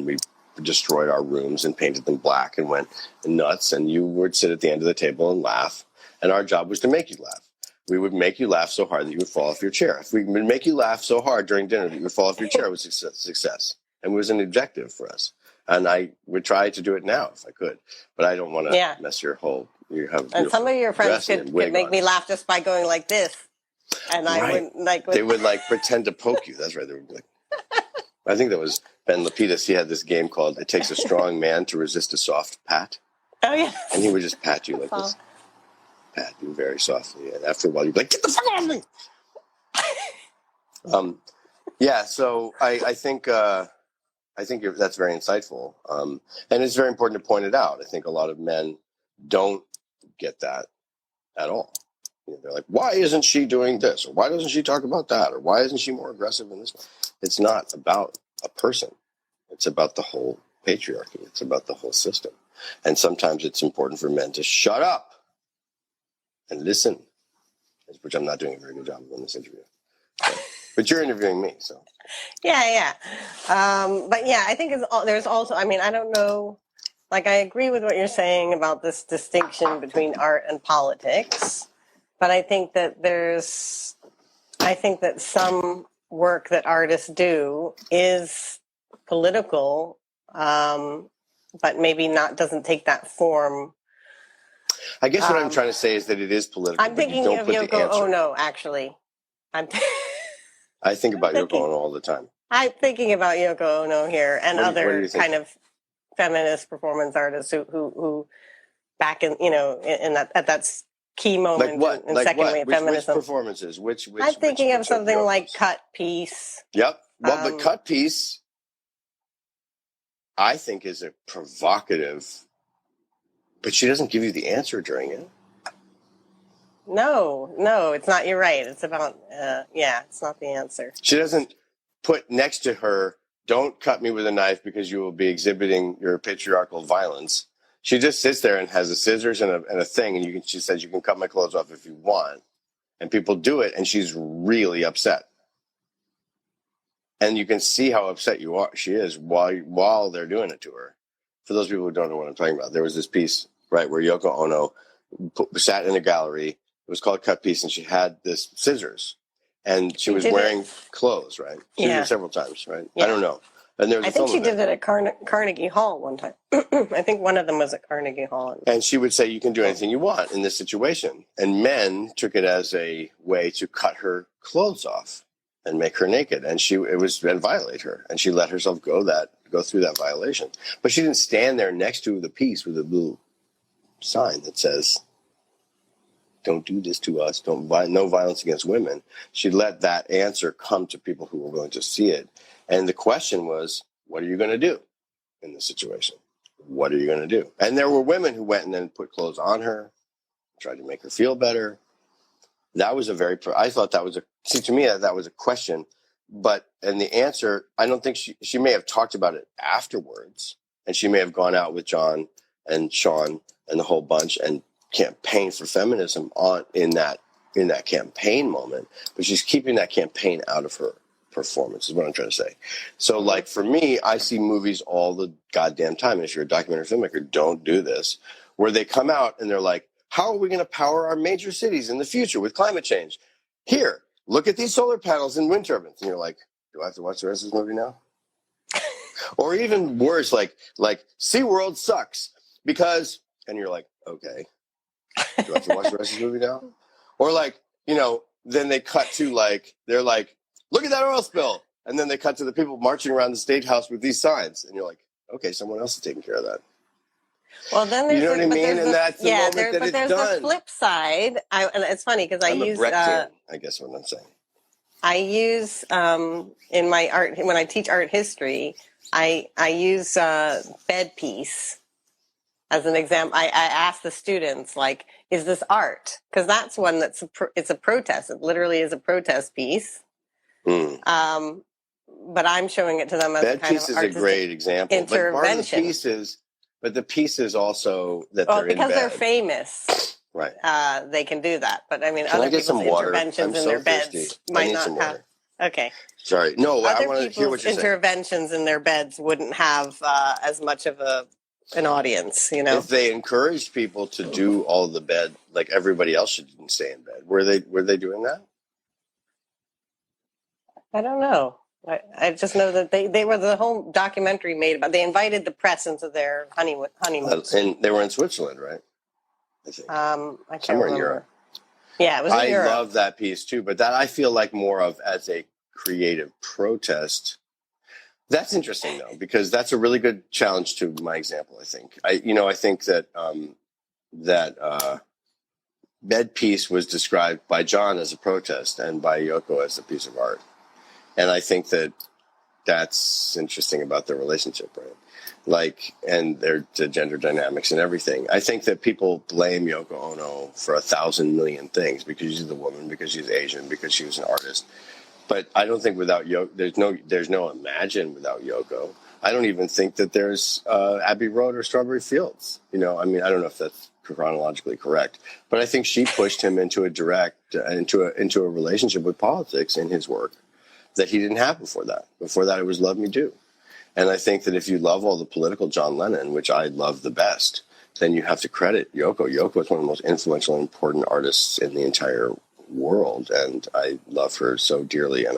we destroyed our rooms and painted them black and went nuts. And you would sit at the end of the table and laugh. And our job was to make you laugh. We would make you laugh so hard that you would fall off your chair. If we would make you laugh so hard during dinner that you would fall off your chair, it was success. And it was an objective for us. And I would try to do it now if I could. But I don't want to mess your whole You have And some of your friends dress and could wig make on. me laugh just by going like this. And I Right. wouldn't like... They would like pretend to poke you. That's right. They would be like, I think that was Ben Lapidus. He had this game called It Takes a Strong Man to Resist a Soft Pat. Oh, yeah. And he would just pat you like this. Pat you very softly. And after a while, you'd be like, get the fuck out of me! Yeah, so I think that's very insightful. And it's very important to point it out. I think a lot of men don't get that at all. You know, they're like, why isn't she doing this? Or why doesn't she talk about that? Or why isn't she more aggressive in this way? It's not about a person. It's about the whole patriarchy. It's about the whole system. And sometimes it's important for men to shut up and listen, which I'm not doing a very good job of in this interview. But you're interviewing me, so. Yeah. But yeah, I think there's also, I mean, I don't know, like I agree with what you're saying about this distinction between art and politics, but I think that some work that artists do is political, but maybe doesn't take that form. I guess what I'm trying to say is that it is political. I'm thinking of Yoko Ono, actually. I think about Yoko Ono all the time. I'm thinking about Yoko Ono here and other kind of feminist performance artists who back in, at that key moment in second wave feminism. Which performances? I'm thinking of something like Cut Piece. Yep. Well, but Cut Piece, I think, is a provocative, but she doesn't give you the answer during it. No, it's not. You're right. It's about, it's not the answer. She doesn't put next to her, don't cut me with a knife because you will be exhibiting your patriarchal violence. She just sits there and has the scissors and a thing, and she says, you can cut my clothes off if you want. And people do it, and she's really upset. And you can see how upset she is while they're doing it to her. For those people who don't know what I'm talking about, there was this piece, right, where Yoko Ono sat in a gallery. It was called Cut Piece, and she had this scissors, and she was wearing clothes, right? She did it several times, right? Yeah. I don't know. And there was I think she did it at Carnegie Hall one time. I think one of them was at Carnegie Hall. And she would say, you can do anything you want in this situation. And men took it as a way to cut her clothes off and make her naked, and violate her. And she let herself go through that violation. But she didn't stand there next to the piece with a blue sign that says, don't do this to us. No violence against women. She let that answer come to people who were willing to see it. And the question was, what are you going to do in this situation? What are you going to do? And there were women who went and then put clothes on her, tried to make her feel better. That was I thought that was to me, that was a question. And the answer, I don't think she may have talked about it afterwards. And she may have gone out with John and Sean and the whole bunch and campaign for feminism in that campaign moment, but she's keeping that campaign out of her performance is what I'm trying to say. So like for me, I see movies all the goddamn time, and if you're a documentary filmmaker, don't do this, where they come out and they're like, how are we going to power our major cities in the future with climate change? Here, look at these solar panels and wind turbines. And you're like, do I have to watch the rest of this movie now? Or even worse, like SeaWorld sucks because, and you're like, okay, do I have to watch the rest of the movie now? Or then they cut to they're like, look at that oil spill. And then they cut to the people marching around the State House with these signs. And you're like, okay, someone else is taking care of that. Well, then there's you know what I mean? And that's the moment that it's done. But there's the flip side. And it's funny because I guess what I'm saying. I use in my art, when I teach art history, I use bed piece as an example. I ask the students, like, is this art? Because that's one it's a protest. It literally is a protest piece. But I'm showing it to them as a kind of artistic intervention. Bed piece is a great example. But the piece is also that they're in bed. Because they're famous. Right. They can do that. But I mean, other people's interventions in their beds might not have. Okay. Sorry. No, I want to hear what you're saying. Interventions in their beds wouldn't have as much of an audience, If they encouraged people to do all the bed, like everybody else should stay in bed, were they doing that? I don't know. I just know that they were the whole documentary made about. They invited the press into their honeymoon. And they were in Switzerland, right? I think. I can't Somewhere in remember. Europe. Yeah, it was in I Europe. love that piece too, but that I feel like more of as a creative protest. That's interesting though, because that's a really good challenge to my example. I think I think that Bed Piece was described by John as a protest and by Yoko as a piece of art, and I think that that's interesting about their relationship, right? Like, and their the gender dynamics and everything. I think that people blame Yoko Ono for 1,000 million things because she's the woman, because she's Asian, because she was an artist. But I don't think without Yoko, there's no Imagine without Yoko. I don't even think that there's Abbey Road or Strawberry Fields. I mean, I don't know if that's chronologically correct, but I think she pushed him into a relationship with politics in his work that he didn't have before that. Before that, it was Love Me Do. And I think that if you love all the political John Lennon, which I love the best, then you have to credit Yoko. Yoko is one of the most influential and important artists in the entire world, and I love her so dearly. And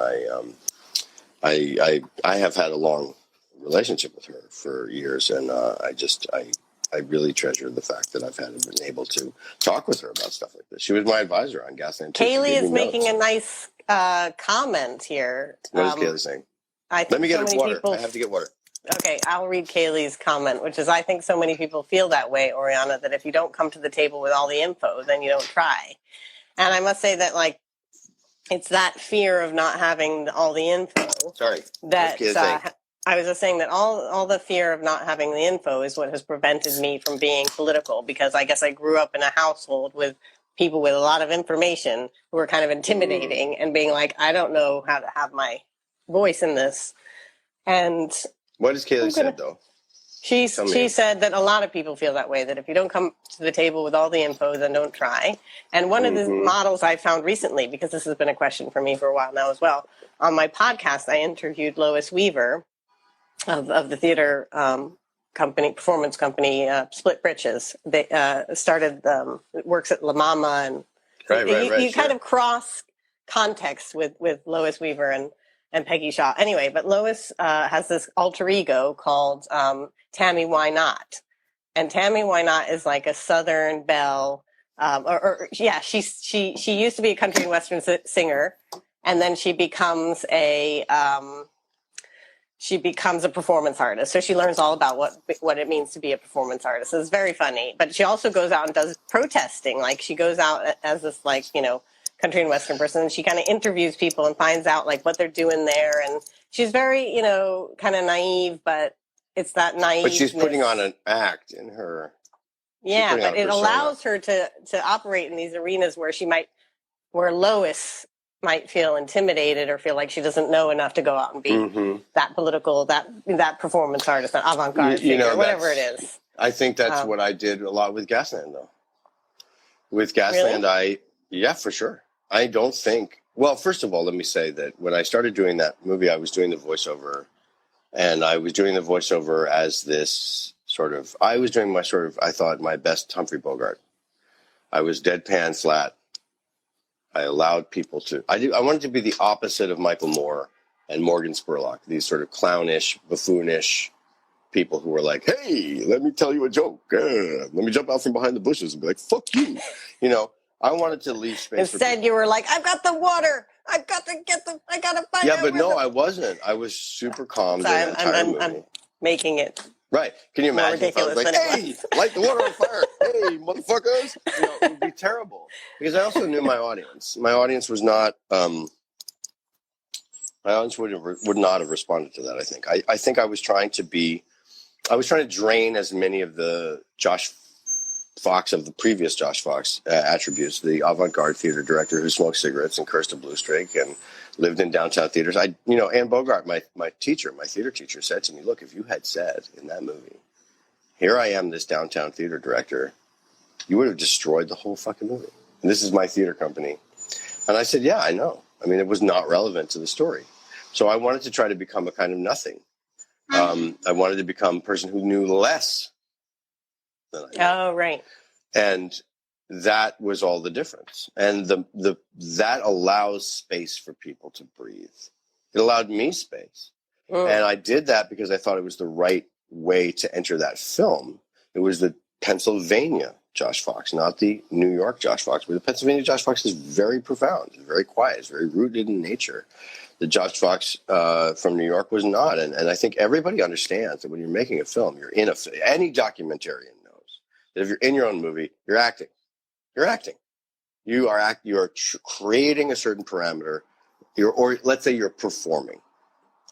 I have had a long relationship with her for years, and I really treasure the fact that I've been able to talk with her about stuff like this. She was my advisor on Gasland 2. Kaylee is making a nice comment here. What is Kaylee saying? Let me get water. I have to get water. Okay, I'll read Kaylee's comment, which is, I think so many people feel that way, Oriana, that if you don't come to the table with all the info, then you don't try. And I must say that, like, it's that fear of not having all the info. Sorry. That I was just saying that all the fear of not having the info is what has prevented me from being political, because I guess I grew up in a household with people with a lot of information who were kind of intimidating and being like, I don't know how to have my voice in this. And what has Kaylee said, though? She said that a lot of people feel that way, that if you don't come to the table with all the info, then don't try. And one of the models I found recently, because this has been a question for me for a while now as well, on my podcast, I interviewed Lois Weaver of the theater performance company, Split Britches. They works at La Mama, and you kind of cross context with Lois Weaver and Peggy Shaw. Anyway, but Lois has this alter ego called Tammy Why Not, and Tammy Why Not is like a Southern belle, she used to be a country and western singer, and then she becomes a performance artist. So she learns all about what it means to be a performance artist. So it's very funny. But she also goes out and does protesting. Like, she goes out as this, like, country and western person, and she kind of interviews people and finds out, like, what they're doing there. And she's very, kind of naive, but it's that naive. But she's putting on an act in her. Yeah, but it allows her to operate in these arenas where Lois might feel intimidated or feel like she doesn't know enough to go out and be that political, that performance artist, that avant-garde figure, whatever it is. I think that's what I did a lot with Gasland, though. With Gasland, really? Yeah, for sure. I don't think, well, first of all, let me say that when I started doing that movie, I was doing the voiceover, and I was doing the voiceover as this I was doing I thought my best Humphrey Bogart. I was deadpan flat. I allowed people I wanted to be the opposite of Michael Moore and Morgan Spurlock, these sort of clownish, buffoonish people who were like, hey, let me tell you a joke. Let me jump out from behind the bushes and be like, fuck you. I wanted to leave space. Instead, you were like, I've got the water. I've got to I got to find out. Yeah, but no, I wasn't. I was super calm. Sorry, I'm making it. Right. Can you imagine if I was like, hey, light the water on fire. Hey, motherfuckers. It would be terrible. Because I also knew my audience. My audience was not, my audience would not have responded to that, I think. I think I was trying to drain as many of the Josh Fox of the previous Josh Fox attributes, the avant-garde theater director who smoked cigarettes and cursed a blue streak and lived in downtown theaters. Anne Bogart, my theater teacher, said to me, look, if you had said in that movie, here I am, this downtown theater director, you would have destroyed the whole fucking movie. And this is my theater company. And I said, yeah, I know. I mean, it was not relevant to the story. So I wanted to try to become a kind of nothing. I wanted to become a person who knew less than I knew. Oh, right. And that was all the difference. And that allows space for people to breathe. It allowed me space. And I did that because I thought it was the right way to enter that film. It was the Pennsylvania Josh Fox, not the New York Josh Fox, but the Pennsylvania Josh Fox is very profound, very quiet, it's very rooted in nature. The Josh Fox from New York was not, and I think everybody understands that when you're making a film, you're in any documentarian knows that if you're in your own movie, you're acting. You're acting. You are creating a certain parameter, or let's say you're performing,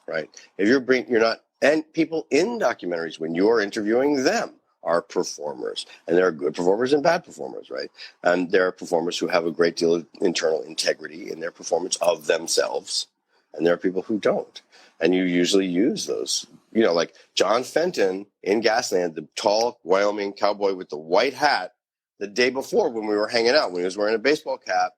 right? If you're not, and people in documentaries, when you're interviewing them, are performers, and there are good performers and bad performers, right? And there are performers who have a great deal of internal integrity in their performance of themselves, and there are people who don't. And you usually use those, like John Fenton in Gasland, the tall Wyoming cowboy with the white hat, the day before when we were hanging out, when he was wearing a baseball cap,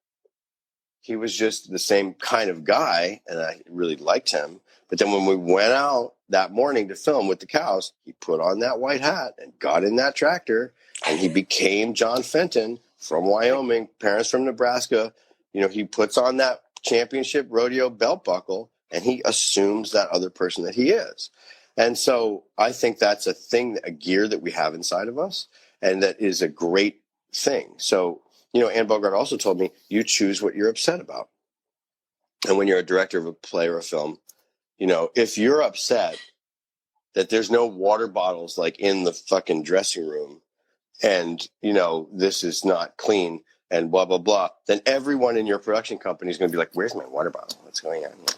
he was just the same kind of guy, and I really liked him. But then when we went out that morning to film with the cows, he put on that white hat and got in that tractor, and he became John Fenton from Wyoming, parents from Nebraska. He puts on that championship rodeo belt buckle, and he assumes that other person that he is. And so I think that's a gear that we have inside of us, and that is a great thing. So, Anne Bogart also told me, you choose what you're upset about. And when you're a director of a play or a film, if you're upset that there's no water bottles like in the fucking dressing room, and, this is not clean and blah, blah, blah, then everyone in your production company is going to be like, where's my water bottle? What's going on here?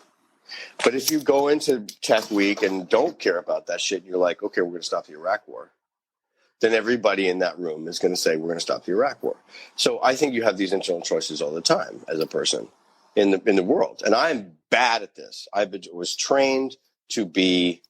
But if you go into Tech Week and don't care about that shit, and you're like, okay, we're going to stop the Iraq War, then everybody in that room is going to say, we're going to stop the Iraq War. So I think you have these internal choices all the time as a person in the world. And I'm bad at this. Was trained to be,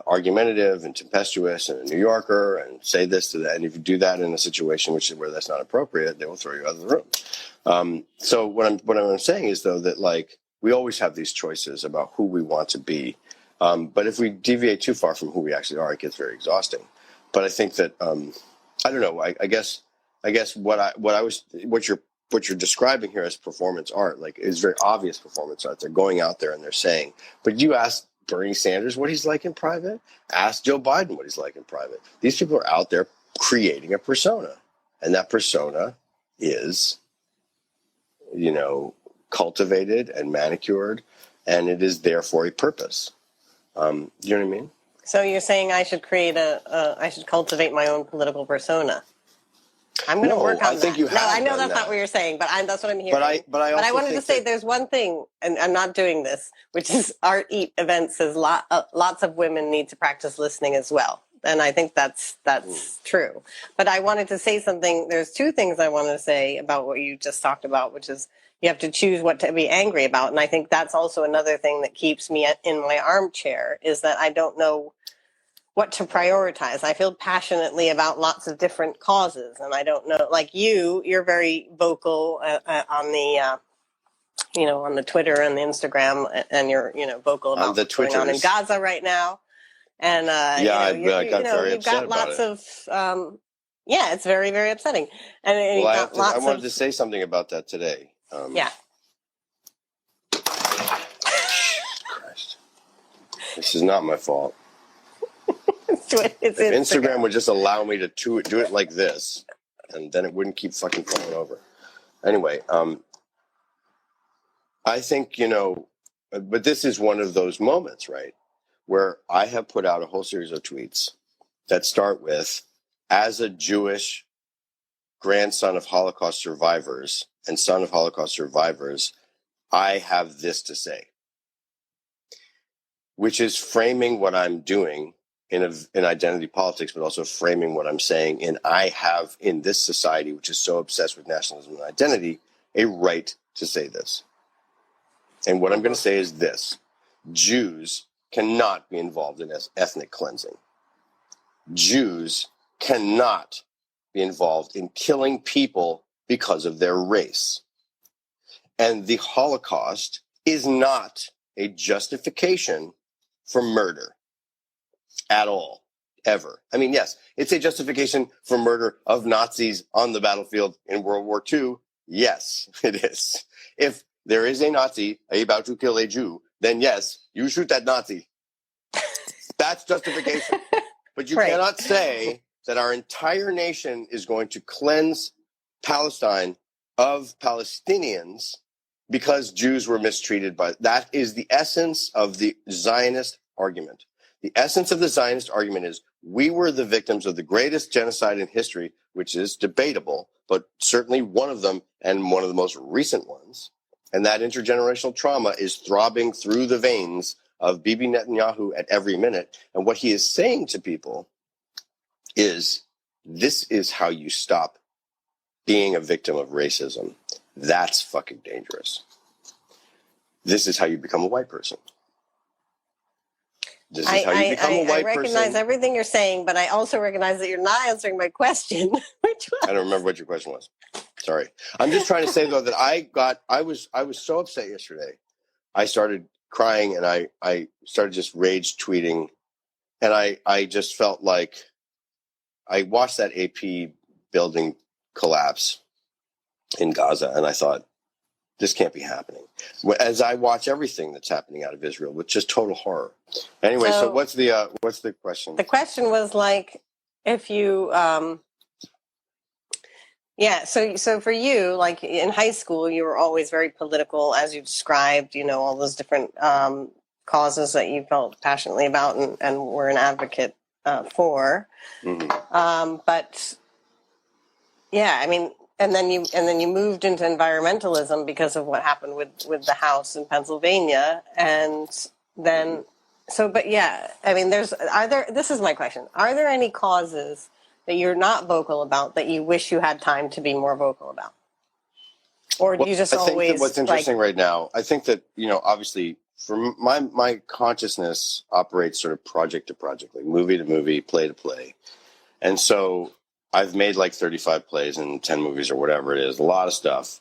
argumentative and tempestuous and a New Yorker and say this to that. And if you do that in a situation where that's not appropriate, they will throw you out of the room. So what I'm saying is, though, that like we always have these choices about who we want to be. But if we deviate too far from who we actually are, it gets very exhausting. But I think that I don't know. I guess what you're describing here as performance art, like, is very obvious performance art. They're going out there and they're saying. But you ask Bernie Sanders what he's like in private. Ask Joe Biden what he's like in private. These people are out there creating a persona, and that persona is, cultivated and manicured, and it is there for a purpose. You know what I mean? So you're saying I should I should cultivate my own political persona. I'm going to work on I think that. You have I know that's that. not what you're saying, but that's what I'm hearing. But I wanted to say there's one thing, and I'm not doing this, which is Art Eat event says lots of women need to practice listening as well. And I think that's true. But I wanted to say something. There's two things I wanted to say about what you just talked about, which is you have to choose what to be angry about. And I think that's also another thing that keeps me in my armchair, is that I don't know what to prioritize. I feel passionately about lots of different causes, and I don't know, like you're very vocal on the, on the Twitter and the Instagram, and you're, vocal about what's going on in Gaza right now. And, I got very upset about it. You've got lots of, it's very, very upsetting. And I wanted to say something about that today. Christ. This is not my fault. If Instagram would just allow me to do it like this, and then it wouldn't keep fucking falling over. Anyway, I think, but this is one of those moments, right, where I have put out a whole series of tweets that start with, as a Jewish grandson of Holocaust survivors and son of Holocaust survivors, I have this to say, which is framing what I'm doing in identity politics, but also framing what I'm saying. And I have, in this society, which is so obsessed with nationalism and identity, a right to say this. And what I'm going to say is this: Jews cannot be involved in ethnic cleansing. Jews cannot be involved in killing people because of their race. And the Holocaust is not a justification for murder. At all, ever. I mean, yes, it's a justification for murder of Nazis on the battlefield in World War II. Yes, it is. If there is a Nazi about to kill a Jew, then yes, you shoot that Nazi. That's justification. But you cannot say that our entire nation is going to cleanse Palestine of Palestinians because Jews were mistreated by. That is the essence of the Zionist argument. The essence of the Zionist argument is we were the victims of the greatest genocide in history, which is debatable, but certainly one of them and one of the most recent ones. And that intergenerational trauma is throbbing through the veins of Bibi Netanyahu at every minute. And what he is saying to people is, this is how you stop being a victim of racism. That's fucking dangerous. This is how you become a white person. This is how you become a white person. I recognize everything you're saying, but I also recognize that you're not answering my question. Which was... I don't remember what your question was. Sorry. I'm just trying to say, though, that I was so upset yesterday. I started crying and I started just rage tweeting. And I just felt like I watched that AP building collapse in Gaza, and I thought, this can't be happening. As I watch everything that's happening out of Israel, with just total horror. Anyway, so what's the question? The question was like, if you, so for you, like in high school, you were always very political, as you described, all those different causes that you felt passionately about and were an advocate for. Mm-hmm. But yeah, I mean, and then you moved into environmentalism because of what happened with the house in Pennsylvania, and then but yeah, I mean, this is my question: are there any causes that you're not vocal about that you wish you had time to be more vocal about, or do you just always? I think that what's interesting right now, I think that obviously, for my consciousness operates sort of project to project, like movie to movie, play to play, and so I've made like 35 plays and 10 movies or whatever it is, a lot of stuff.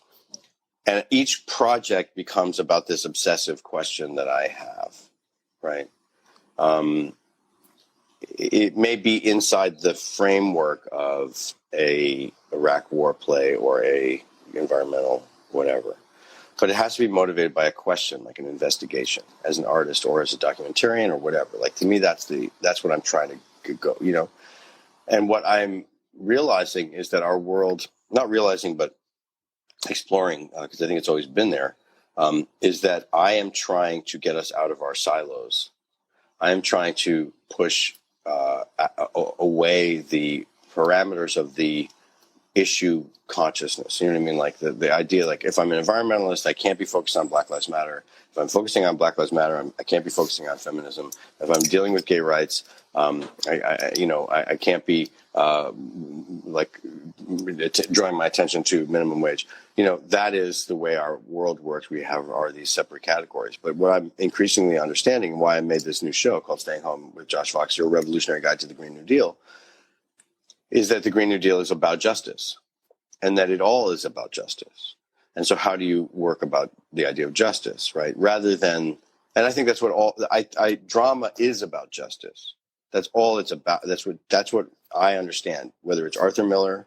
And each project becomes about this obsessive question that I have, right? It may be inside the framework of a Iraq war play or a environmental whatever. But it has to be motivated by a question, like an investigation, as an artist or as a documentarian or whatever. Like, to me, that's what I'm trying to go, And what I'm realizing is that our world, not realizing, but exploring, because I think it's always been there, is that I am trying to get us out of our silos. I am trying to push away the parameters of the issue consciousness. You know what I mean? Like the idea, like if I'm an environmentalist, I can't be focused on Black Lives Matter. If I'm focusing on Black Lives Matter, I can't be focusing on feminism. If I'm dealing with gay rights, I can't be drawing my attention to minimum wage. That is the way our world works. We are these separate categories. But what I'm increasingly understanding, why I made this new show called Staying Home with Josh Fox, Your Revolutionary Guide to the Green New Deal, is that the Green New Deal is about justice, and that it all is about justice. And so how do you work about the idea of justice, right? Rather than, and I think that's what drama is about justice. That's all it's about. That's what I understand, whether it's Arthur Miller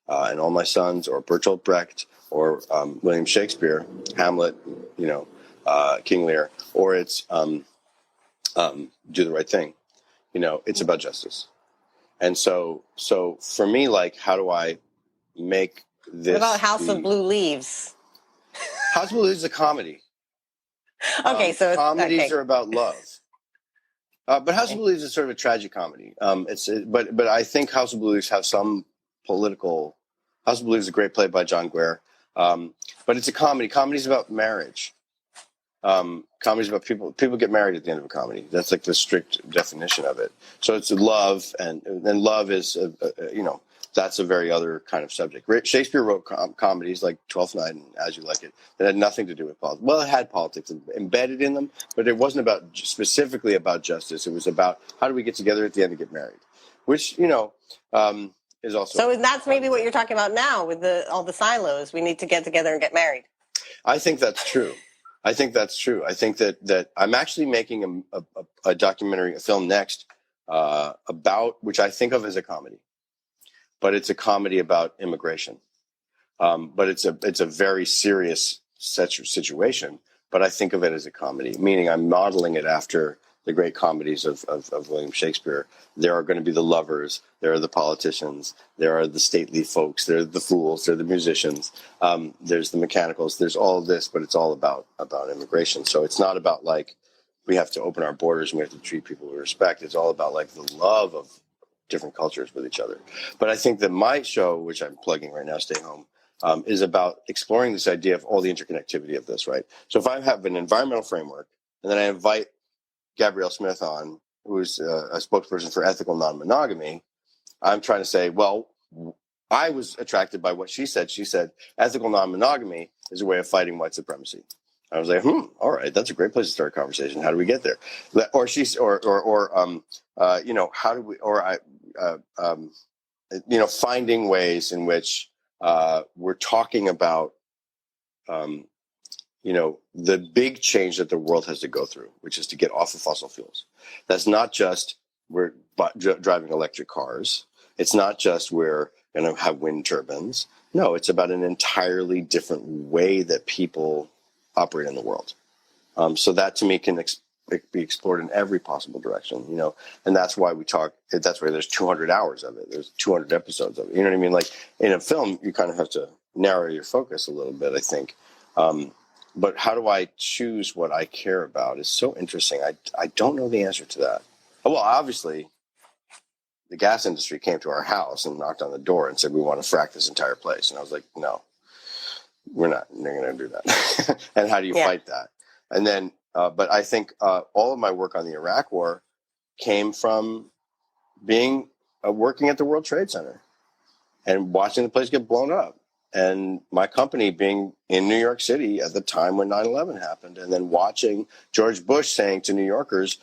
and All My Sons, or Bertolt Brecht, or William Shakespeare, Hamlet, King Lear, or it's Do the Right Thing. It's about justice. And so for me, like, how do I make this? What about House of Blue Leaves? House of Blue Leaves is a comedy. Okay, so comedies are about love. But House of Blue Leaves is sort of a tragic comedy. But I think House of Blue Leaves have some political. House of Blue Leaves is a great play by John Guare. But it's a comedy. Comedy's about marriage. Comedy's about people get married at the end of a comedy. That's like the strict definition of it. So it's love, and then love is, that's a very other kind of subject. Shakespeare wrote comedies like Twelfth Night and As You Like It that had nothing to do with politics. Well, it had politics embedded in them, but it wasn't specifically about justice. It was about how do we get together at the end to get married, which, is also. So that's maybe what you're talking about now with all the silos. We need to get together and get married. I think that's true. I think that I'm actually making a documentary, a film next about, which I think of as a comedy, but it's a comedy about immigration. But it's a very serious situation, but I think of it as a comedy, meaning I'm modeling it after the great comedies of William Shakespeare, there are going to be the lovers, there are the politicians, there are the stately folks, there are the fools, there are the musicians, there's the mechanicals, there's all of this, but it's all about immigration. So it's not about like we have to open our borders and we have to treat people with respect. It's all about like the love of different cultures with each other. But I think that my show, which I'm plugging right now, Stay Home, is about exploring this idea of all the interconnectivity of this, right? So if I have an environmental framework and then I invite Gabrielle Smith on, who is a spokesperson for ethical non-monogamy, I'm trying to say, well, I was attracted by what she said. She said ethical non-monogamy is a way of fighting white supremacy. I was like, all right, that's a great place to start a conversation. How do we get there? Or how do we, finding ways in which we're talking about, the big change that the world has to go through, which is to get off of fossil fuels. That's not just we're driving electric cars. It's not just we're going to have wind turbines. No, it's about an entirely different way that people operate in the world. So that to me can be explored in every possible direction, and that's why we talk. That's why there's 200 hours of it. There's 200 episodes of it. You know what I mean? Like in a film, you kind of have to narrow your focus a little bit, I think. But how do I choose what I care about is so interesting. I don't know the answer to that. Well, obviously, the gas industry came to our house and knocked on the door and said, we want to frack this entire place. And I was like, no, we're not going to do that. And how do you fight that? And then, but I think all of my work on the Iraq War came from being working at the World Trade Center and watching the place get blown up. And my company being in New York City at the time when 9/11 happened, and then watching George Bush saying to New Yorkers,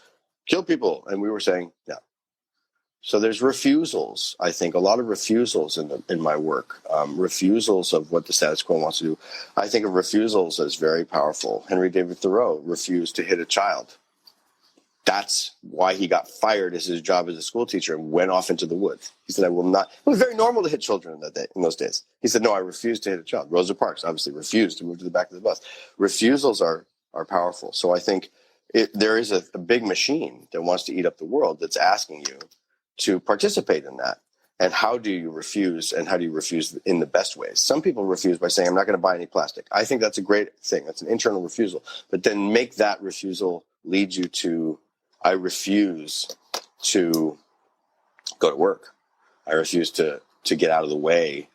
kill people. And we were saying, no. So there's refusals, I think, a lot of refusals in my work, refusals of what the status quo wants to do. I think of refusals as very powerful. Henry David Thoreau refused to hit a child. That's why he got fired as his job as a school teacher and went off into the woods. He said, I will not. It was very normal to hit children in those days. He said, no, I refuse to hit a child. Rosa Parks obviously refused to move to the back of the bus. Refusals are powerful. So I think there is a big machine that wants to eat up the world that's asking you to participate in that. And how do you refuse, and how do you refuse in the best ways? Some people refuse by saying, I'm not going to buy any plastic. I think that's a great thing. That's an internal refusal. But then make that refusal lead you to, I refuse to go to work. I refuse to get out of the way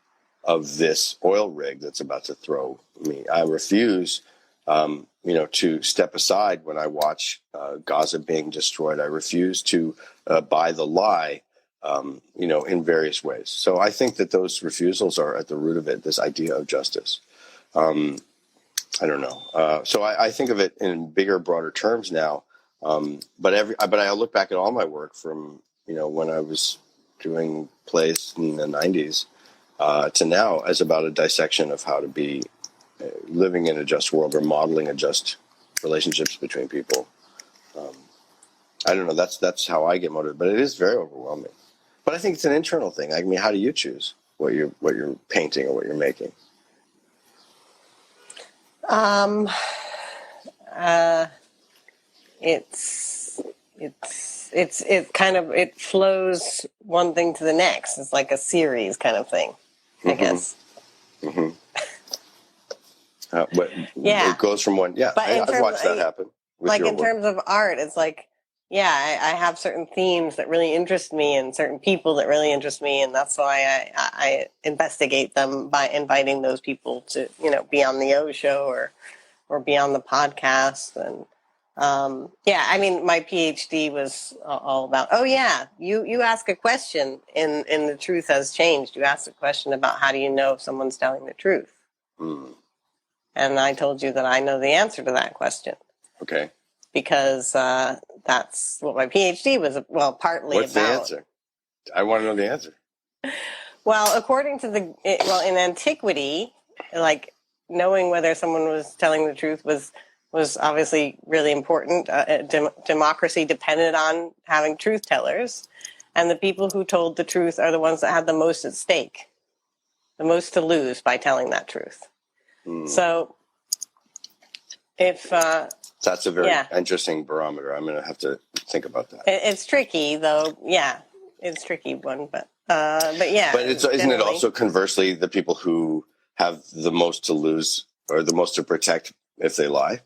of this oil rig that's about to throw me. I refuse, to step aside when I watch Gaza being destroyed. I refuse to buy the lie, in various ways. So I think that those refusals are at the root of it, this idea of justice. I don't know. So I think of it in bigger, broader terms now. But I look back at all my work from, when I was doing plays in the 90s to now as about a dissection of how to be living in a just world or modeling a just relationships between people. I don't know. That's how I get motivated, but it is very overwhelming. But I think it's an internal thing. I mean, how do you choose what you're painting or what you're making? It flows one thing to the next. It's like a series kind of thing, I guess. Mm-hmm. It goes from one. Yeah, I've watched that happen. Like in terms of art, it's like, I have certain themes that really interest me and certain people that really interest me. And that's why I investigate them by inviting those people to, be on the O Show or be on the podcast. And my PhD was all about, you ask a question in The Truth Has Changed. You ask a question about how do you know if someone's telling the truth? Mm. And I told you that I know the answer to that question. Okay. Because that's what my PhD was, partly What's about. What's the answer? I want to know the answer. Well, according to in antiquity, like knowing whether someone was telling the truth was obviously really important. Democracy depended on having truth tellers, and the people who told the truth are the ones that had the most at stake, the most to lose by telling that truth. Mm. So if That's a very Yeah. interesting barometer. I'm going to have to think about that. It's tricky, though. Yeah, it's a tricky one, but yeah. But isn't it also conversely the people who have the most to lose or the most to protect if they lie?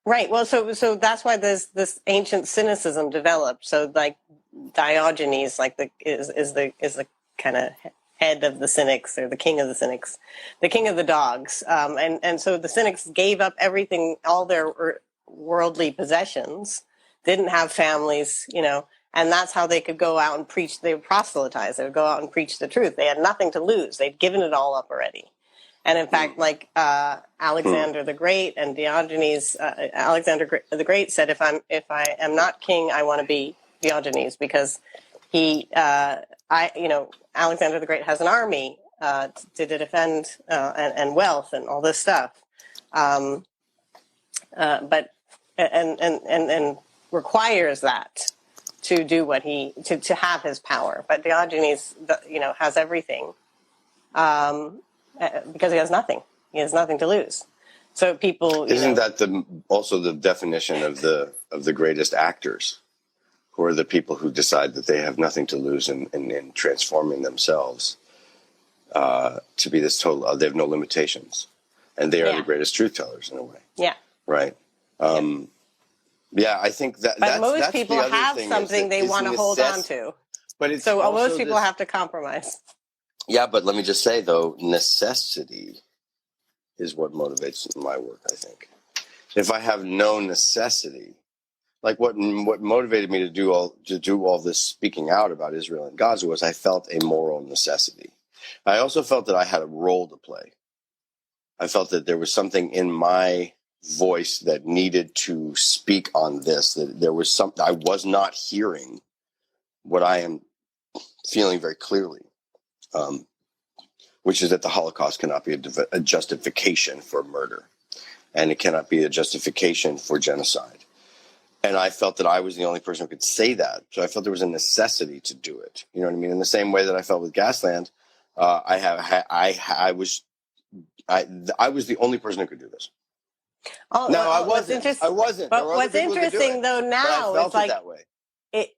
Right. Well, so that's why this ancient cynicism developed. So like Diogenes, like is the kind of head of the cynics, or the king of the cynics, the king of the dogs. And so the cynics gave up everything, all their worldly possessions, didn't have families, and that's how they could go out and preach. They would proselytize. They would go out and preach the truth. They had nothing to lose. They'd given it all up already. And in fact, like Alexander the Great and Diogenes, Alexander the Great said, if I am not king, I want to be Diogenes, because Alexander the Great has an army to defend and wealth and all this stuff, but requires that to do what to have his power. But Diogenes, has everything. Because he has nothing. He has nothing to lose. So people isn't that also the definition of the greatest actors, who are the people who decide that they have nothing to lose in transforming themselves to be this total. They have no limitations, and they are the greatest truth tellers in a way. Yeah. Right. Yeah, I think that. But most people have something they want to hold on to. But so most people have to compromise. Yeah, but let me just say, though, necessity is what motivates my work, I think. If I have no necessity, like what motivated me to do all this speaking out about Israel and Gaza was I felt a moral necessity. I also felt that I had a role to play. I felt that there was something in my voice that needed to speak on this, that there was something I was not hearing what I am feeling very clearly. Which is that the Holocaust cannot be a justification for murder, and it cannot be a justification for genocide. And I felt that I was the only person who could say that, so I felt there was a necessity to do it. You know what I mean? In the same way that I felt with Gasland, I was the only person who could do this. Oh, no, I wasn't. I wasn't. But what's interesting though now is like that way.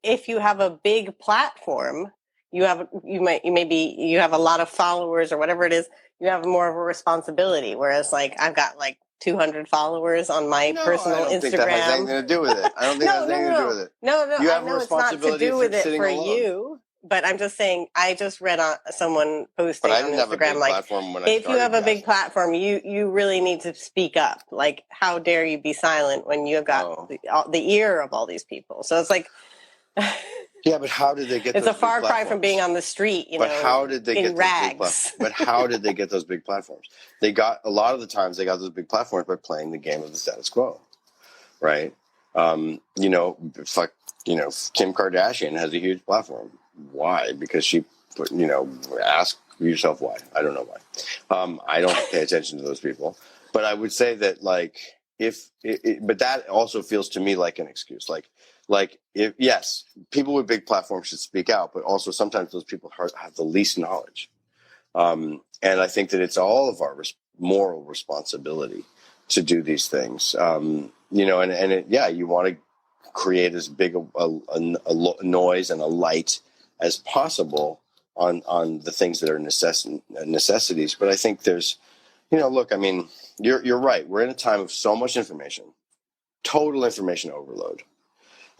If you have a big platform. You have a lot of followers or whatever it is, you have more of a responsibility. Whereas like I've got like 200 followers on my personal Instagram. I don't think that has anything to do with it. I don't think that has anything to do with it. No, you have I know it's not to do with it for you. But I'm just saying, I just read someone posting on Instagram like, if you have a big platform, you really need to speak up. Like, how dare you be silent when you have got the ear of all these people? So it's like... Yeah, but how did they get? It's a far cry from being on the street, But how did they get rags? But how did they get those big platforms? They got a lot of the times they got those big platforms by playing the game of the status quo, right? Kim Kardashian has a huge platform. Why? Because she put, ask yourself why. I don't know why. I don't pay attention to those people, but I would say that but that also feels to me like an excuse, yes, people with big platforms should speak out, but also sometimes those people have the least knowledge. And I think that it's all of our moral responsibility to do these things. You want to create as big a noise and a light as possible on the things that are necessities. But I think there's, look, I mean, you're right. We're in a time of so much information, total information overload.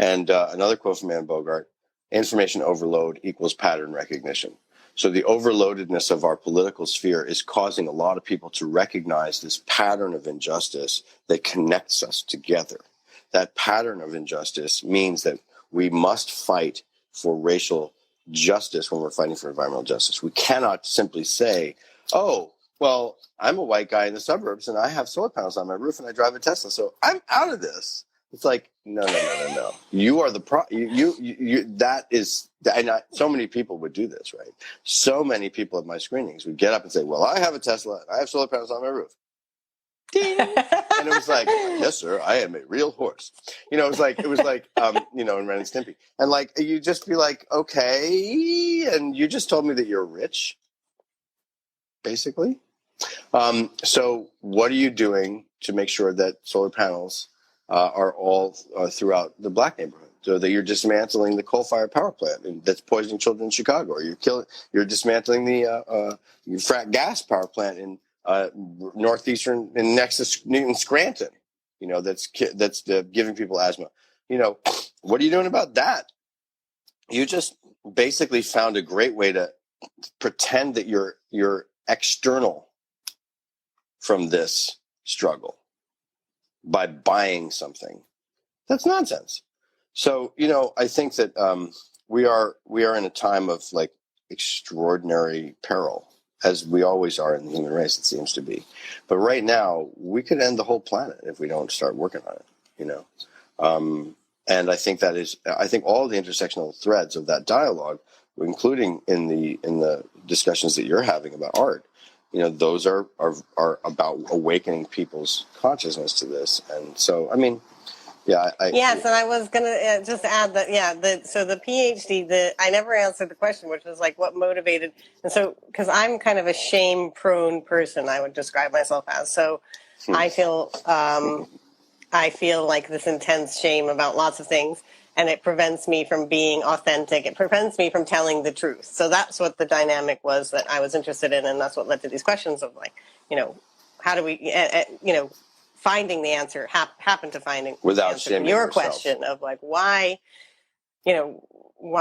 And another quote from Anne Bogart, information overload equals pattern recognition. So the overloadedness of our political sphere is causing a lot of people to recognize this pattern of injustice that connects us together. That pattern of injustice means that we must fight for racial justice when we're fighting for environmental justice. We cannot simply say, oh, well, I'm a white guy in the suburbs and I have solar panels on my roof and I drive a Tesla, so I'm out of this. It's like, no. You are the so many people would do this, right? So many people at my screenings would get up and say, well, I have a Tesla. I have solar panels on my roof. Ding. And it was like, yes, sir, I am a real horse. It was like, in Ren and Stimpy. And you just be like, okay. And you just told me that you're rich, basically. So what are you doing to make sure that solar panels are all throughout the black neighborhood? So that you're dismantling the coal-fired power plant that's poisoning children in Chicago, or you're dismantling the frack gas power plant in northeastern and next to Newton Scranton. That's giving people asthma. What are you doing about that? You just basically found a great way to pretend that you're external from this struggle by buying something. That's nonsense. So, I think that we are in a time of like extraordinary peril, as we always are in the human race, it seems to be. But right now, we could end the whole planet if we don't start working on it, And I think all the intersectional threads of that dialogue, including in the discussions that you're having about art, those are about awakening people's consciousness to this. And so, I mean, yeah. Yes, and I was going to just add that, so the PhD, I never answered the question, which was like, what motivated, and so, because I'm kind of a shame-prone person, I would describe myself as, so I feel like this intense shame about lots of things, and it prevents me from being authentic. It prevents me from telling the truth. So that's what the dynamic was that I was interested in, and that's what led to these questions of like, how do we, finding the answer, happen to finding without the answer shaming your yourself. question of like, why,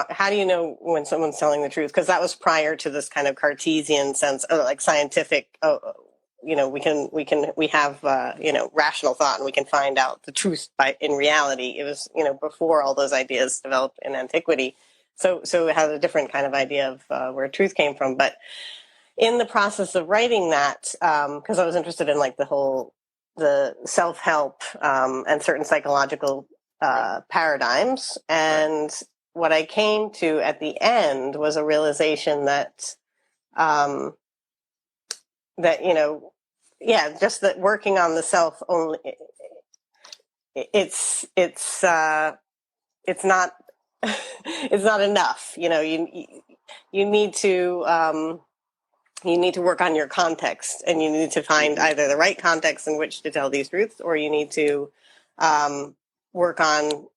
how do you know when someone's telling the truth? Because that was prior to this kind of Cartesian sense, like scientific, we have rational thought and we can find out the truth in reality. It was, before all those ideas developed in antiquity. So it has a different kind of idea of where truth came from. But in the process of writing that, because I was interested in like the self-help and certain psychological paradigms. And what I came to at the end was a realization that, just that working on the self only, it's not, it's not enough. You need to, work on your context, and you need to find either the right context in which to tell these truths, or you need to work on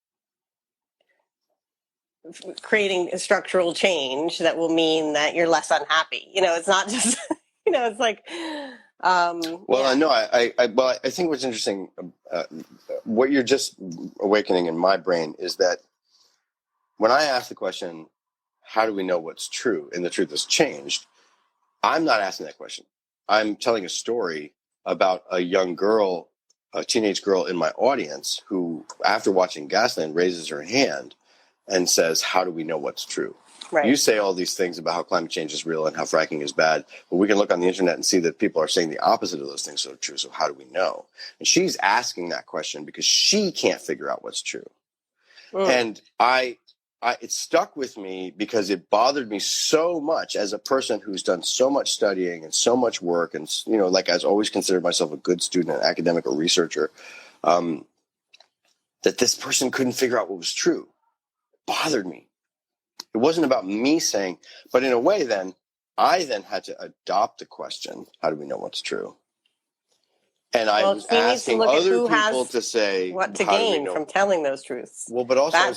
creating a structural change that will mean that you're less unhappy. It's not just, it's like. I think what's interesting, what you're just awakening in my brain is that when I ask the question, how do we know what's true, and the truth has changed, I'm not asking that question. I'm telling a story about a young girl, a teenage girl in my audience who, after watching Gasland, raises her hand and says, how do we know what's true? Right. You say all these things about how climate change is real and how fracking is bad, but we can look on the internet and see that people are saying the opposite of those things are true. So how do we know? And she's asking that question because she can't figure out what's true. And it stuck with me because it bothered me so much as a person who's done so much studying and so much work. And, like I've always considered myself a good student, an academic or researcher, that this person couldn't figure out what was true. It bothered me. It wasn't about me saying, but in a way I had to adopt the question, how do we know what's true? And I was asking other people to say what to gain from telling those truths. Well, but also that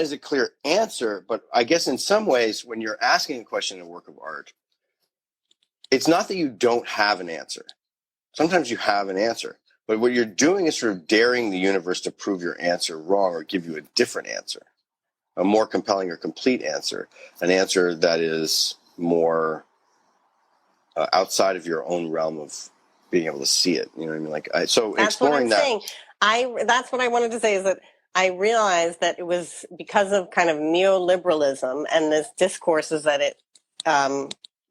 is a clear answer. But I guess in some ways, when you're asking a question in a work of art, it's not that you don't have an answer. Sometimes you have an answer. But what you're doing is sort of daring the universe to prove your answer wrong or give you a different answer, a more compelling or complete answer, an answer that is more outside of your own realm of being able to see it. You know what I mean? That's exploring that. Saying. That's what I wanted to say is that I realized that it was because of kind of neoliberalism and this discourses that it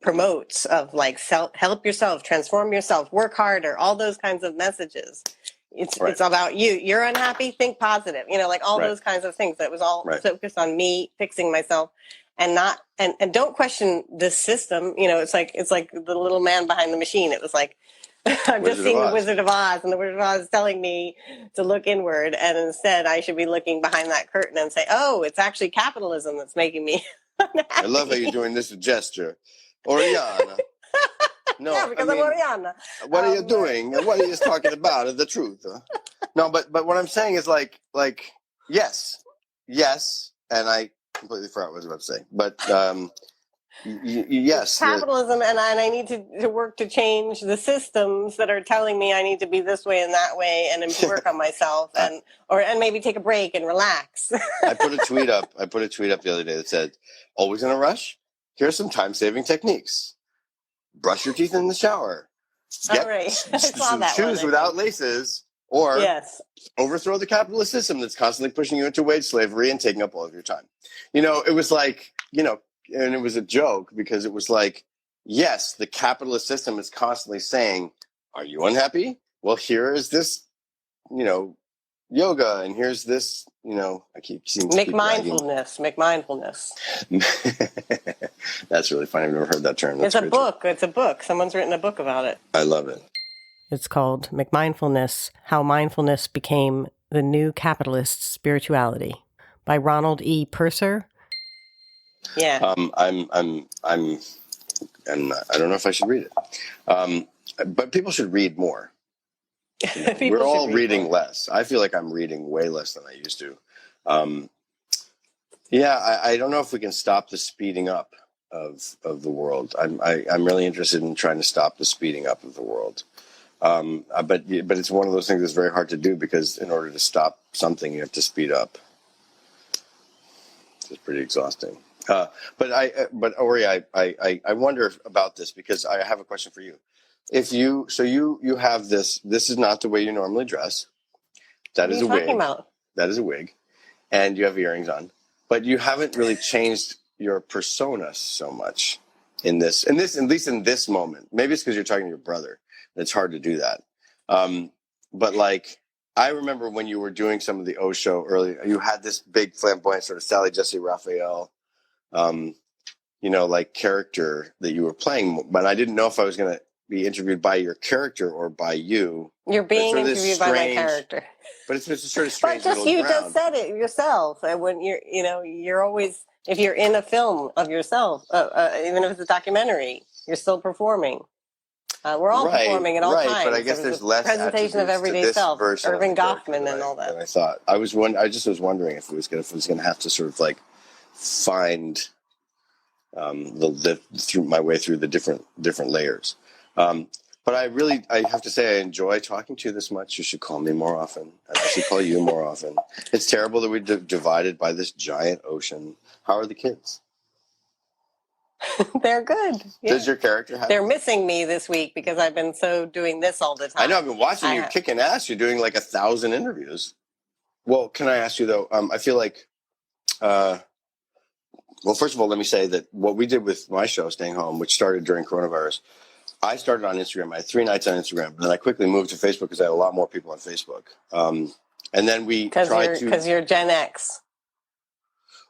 promotes of like help yourself, transform yourself, work harder, all those kinds of messages. It's about you. You're unhappy, think positive. Like all those kinds of things. That was all focused on me fixing myself, and not and don't question this system. It's like the little man behind the machine. It was like I'm just seeing the Wizard of Oz, and the Wizard of Oz is telling me to look inward, and instead I should be looking behind that curtain and say, "Oh, it's actually capitalism that's making me unhappy." I love how you're doing this gesture, Oriana. No, Yeah, because I I'm mean, Oriana. what are you doing? What are you talking about? The truth. No, but what I'm saying is like yes, and I completely forgot what I was about to say. But yes, capitalism, and I need to work to change the systems that are telling me I need to be this way and that way, and work on myself, and maybe take a break and relax. I put a tweet up the other day that said, "Always in a rush? Here's some time-saving techniques. Brush your teeth in the shower. All right. I saw that shoes one, without laces, or yes, overthrow the capitalist system that's constantly pushing you into wage slavery and taking up all of your time." It was like, and it was a joke because it was like, yes, the capitalist system is constantly saying, "Are you unhappy? Well, here is this, yoga, and here's this, I keep seeing McMindfulness. That's really funny. I've never heard that term. It's a book. It's a book. Someone's written a book about it. I love it. It's called McMindfulness: How Mindfulness Became the New Capitalist Spirituality by Ronald E. Purser. Yeah. I'm not, I don't know if I should read it. But people should read more. We're all reading less. I feel like I'm reading way less than I used to. I don't know if we can stop the speeding up of the world. I'm really interested in trying to stop the speeding up of the world. But it's one of those things that's very hard to do because in order to stop something, you have to speed up. It's pretty exhausting. But Ori, I wonder about this because I have a question for you. If you have this is not the way you normally dress. That is a wig. That is a wig, and you have earrings on, but you haven't really changed your persona so much in this, at least in this moment. Maybe it's because you're talking to your brother. It's hard to do that. But like, I remember when you were doing some of the O show earlier, you had this big flamboyant sort of Sally Jesse Raphael, like character that you were playing, but I didn't know if I was going to be interviewed by your character or by you. You're being interviewed by my character. But it's a sort of strange But you just said it yourself. And when you're always, if you're in a film of yourself, even if it's a documentary, you're still performing. We're all performing at all times. But I guess there's less presentation of everyday self, Irving Goffman, and all that. Than I thought. I just was wondering if it was going to have to sort of like find through my way through the different layers. But I have to say, I enjoy talking to you this much. You should call me more often. I should call you more often. It's terrible that we're divided by this giant ocean. How are the kids? They're good. Yeah. Does your character have? They're missing me this week because I've been doing this all the time. I know. I've been watching you kicking ass. You're doing like 1,000 interviews. Well, can I ask you though? I feel like, well, first of all, let me say that what we did with my show, Staying Home, which started during coronavirus, I started on Instagram. I had 3 nights on Instagram, but then I quickly moved to Facebook because I had a lot more people on Facebook. And then we tried to... Because you're Gen X.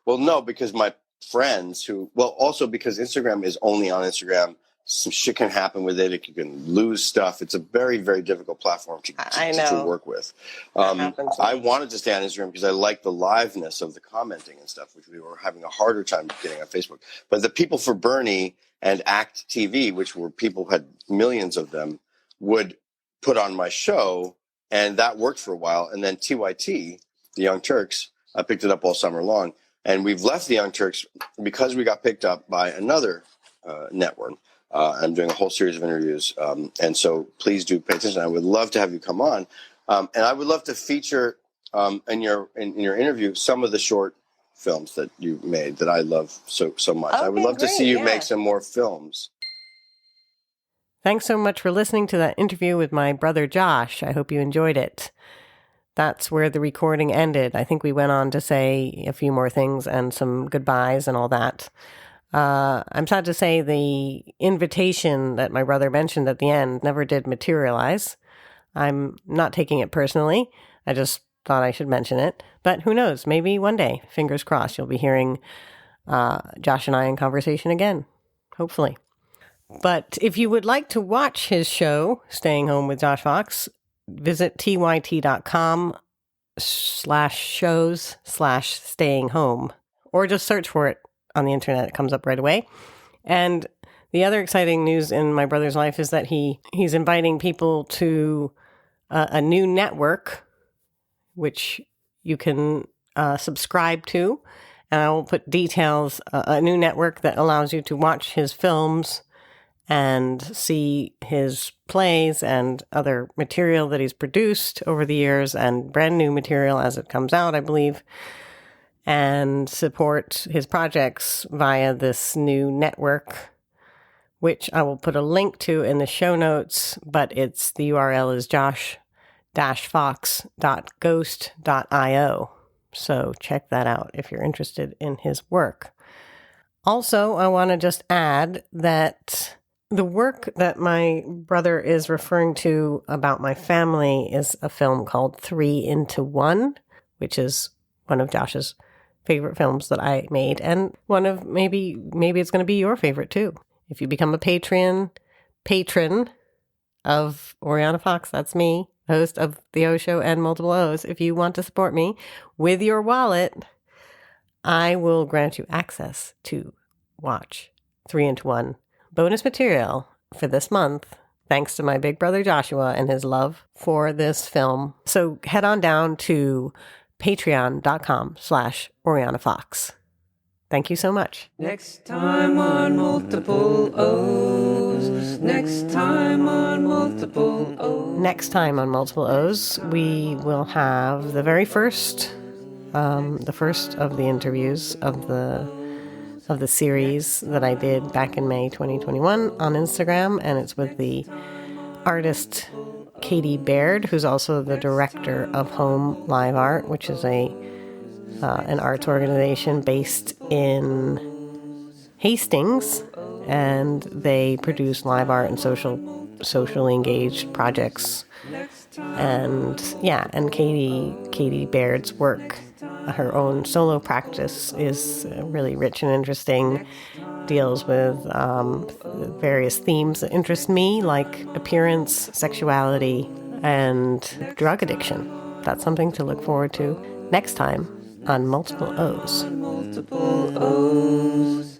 Well, no, because my friends also because Instagram is only on Instagram. Some shit can happen with it. You can lose stuff. It's a very, very difficult platform to work with. I wanted to stay on Instagram because I like the liveness of the commenting and stuff, which we were having a harder time getting on Facebook. But the people for Bernie and Act TV, which were people who had millions of them, would put on my show, and that worked for a while. And then TYT, the Young Turks, I picked it up all summer long. And we've left the Young Turks because we got picked up by another network. I'm doing a whole series of interviews. And so please do pay attention. I would love to have you come on. And I would love to feature in your interview some of the short films that you made that I love so much. Okay, I would love to see you make some more films. Thanks so much for listening to that interview with my brother Josh. I hope you enjoyed it. That's where the recording ended. I think we went on to say a few more things and some goodbyes and all that. I'm sad to say the invitation that my brother mentioned at the end never did materialize. I'm not taking it personally. I just thought I should mention it. But who knows? Maybe one day, fingers crossed, you'll be hearing Josh and I in conversation again. Hopefully. But if you would like to watch his show, Staying Home with Josh Fox, visit tyt.com/shows/staying home, or just search for it on the internet. It comes up right away. And The other exciting news in my brother's life is that he's inviting people to a new network, which you can subscribe to. And I will put details, a new network that allows you to watch his films and see his plays and other material that he's produced over the years, and brand new material as it comes out, I believe, and support his projects via this new network, which I will put a link to in the show notes, but the URL is josh-fox.ghost.io. So check that out if you're interested in his work. Also, I want to just add that the work that my brother is referring to about my family is a film called 3 into 1, which is one of Josh's favorite films that I made, and one of maybe it's going to be your favorite too. If you become a patron of Oriana Fox, that's me, host of The O Show and Multiple O's, if you want to support me with your wallet, I will grant you access to watch 3 into 1 bonus material for this month, thanks to my big brother Joshua and his love for this film. So head on down to patreon.com/Oriana Fox. Thank you so much. Next time on Multiple O's. Next time on Multiple O's. Next time on Multiple O's, we will have the very first of the interviews of the series that I did back in May 2021 on Instagram, and it's with the artist Katie Baird, who's also the director of Home Live Art, which is an arts organization based in Hastings, and they produce live art and socially engaged projects. And Katie Baird's work, her own solo practice, is really rich and interesting, deals with various themes that interest me, like appearance, sexuality, and drug addiction. That's something to look forward to next time on Multiple O's. Multiple O's.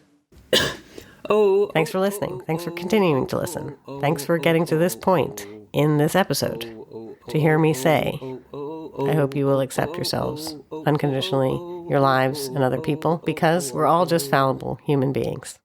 Thanks for listening. Thanks for continuing to listen. Thanks for getting to this point in this episode to hear me say, I hope you will accept yourselves unconditionally, your lives, and other people, because we're all just fallible human beings.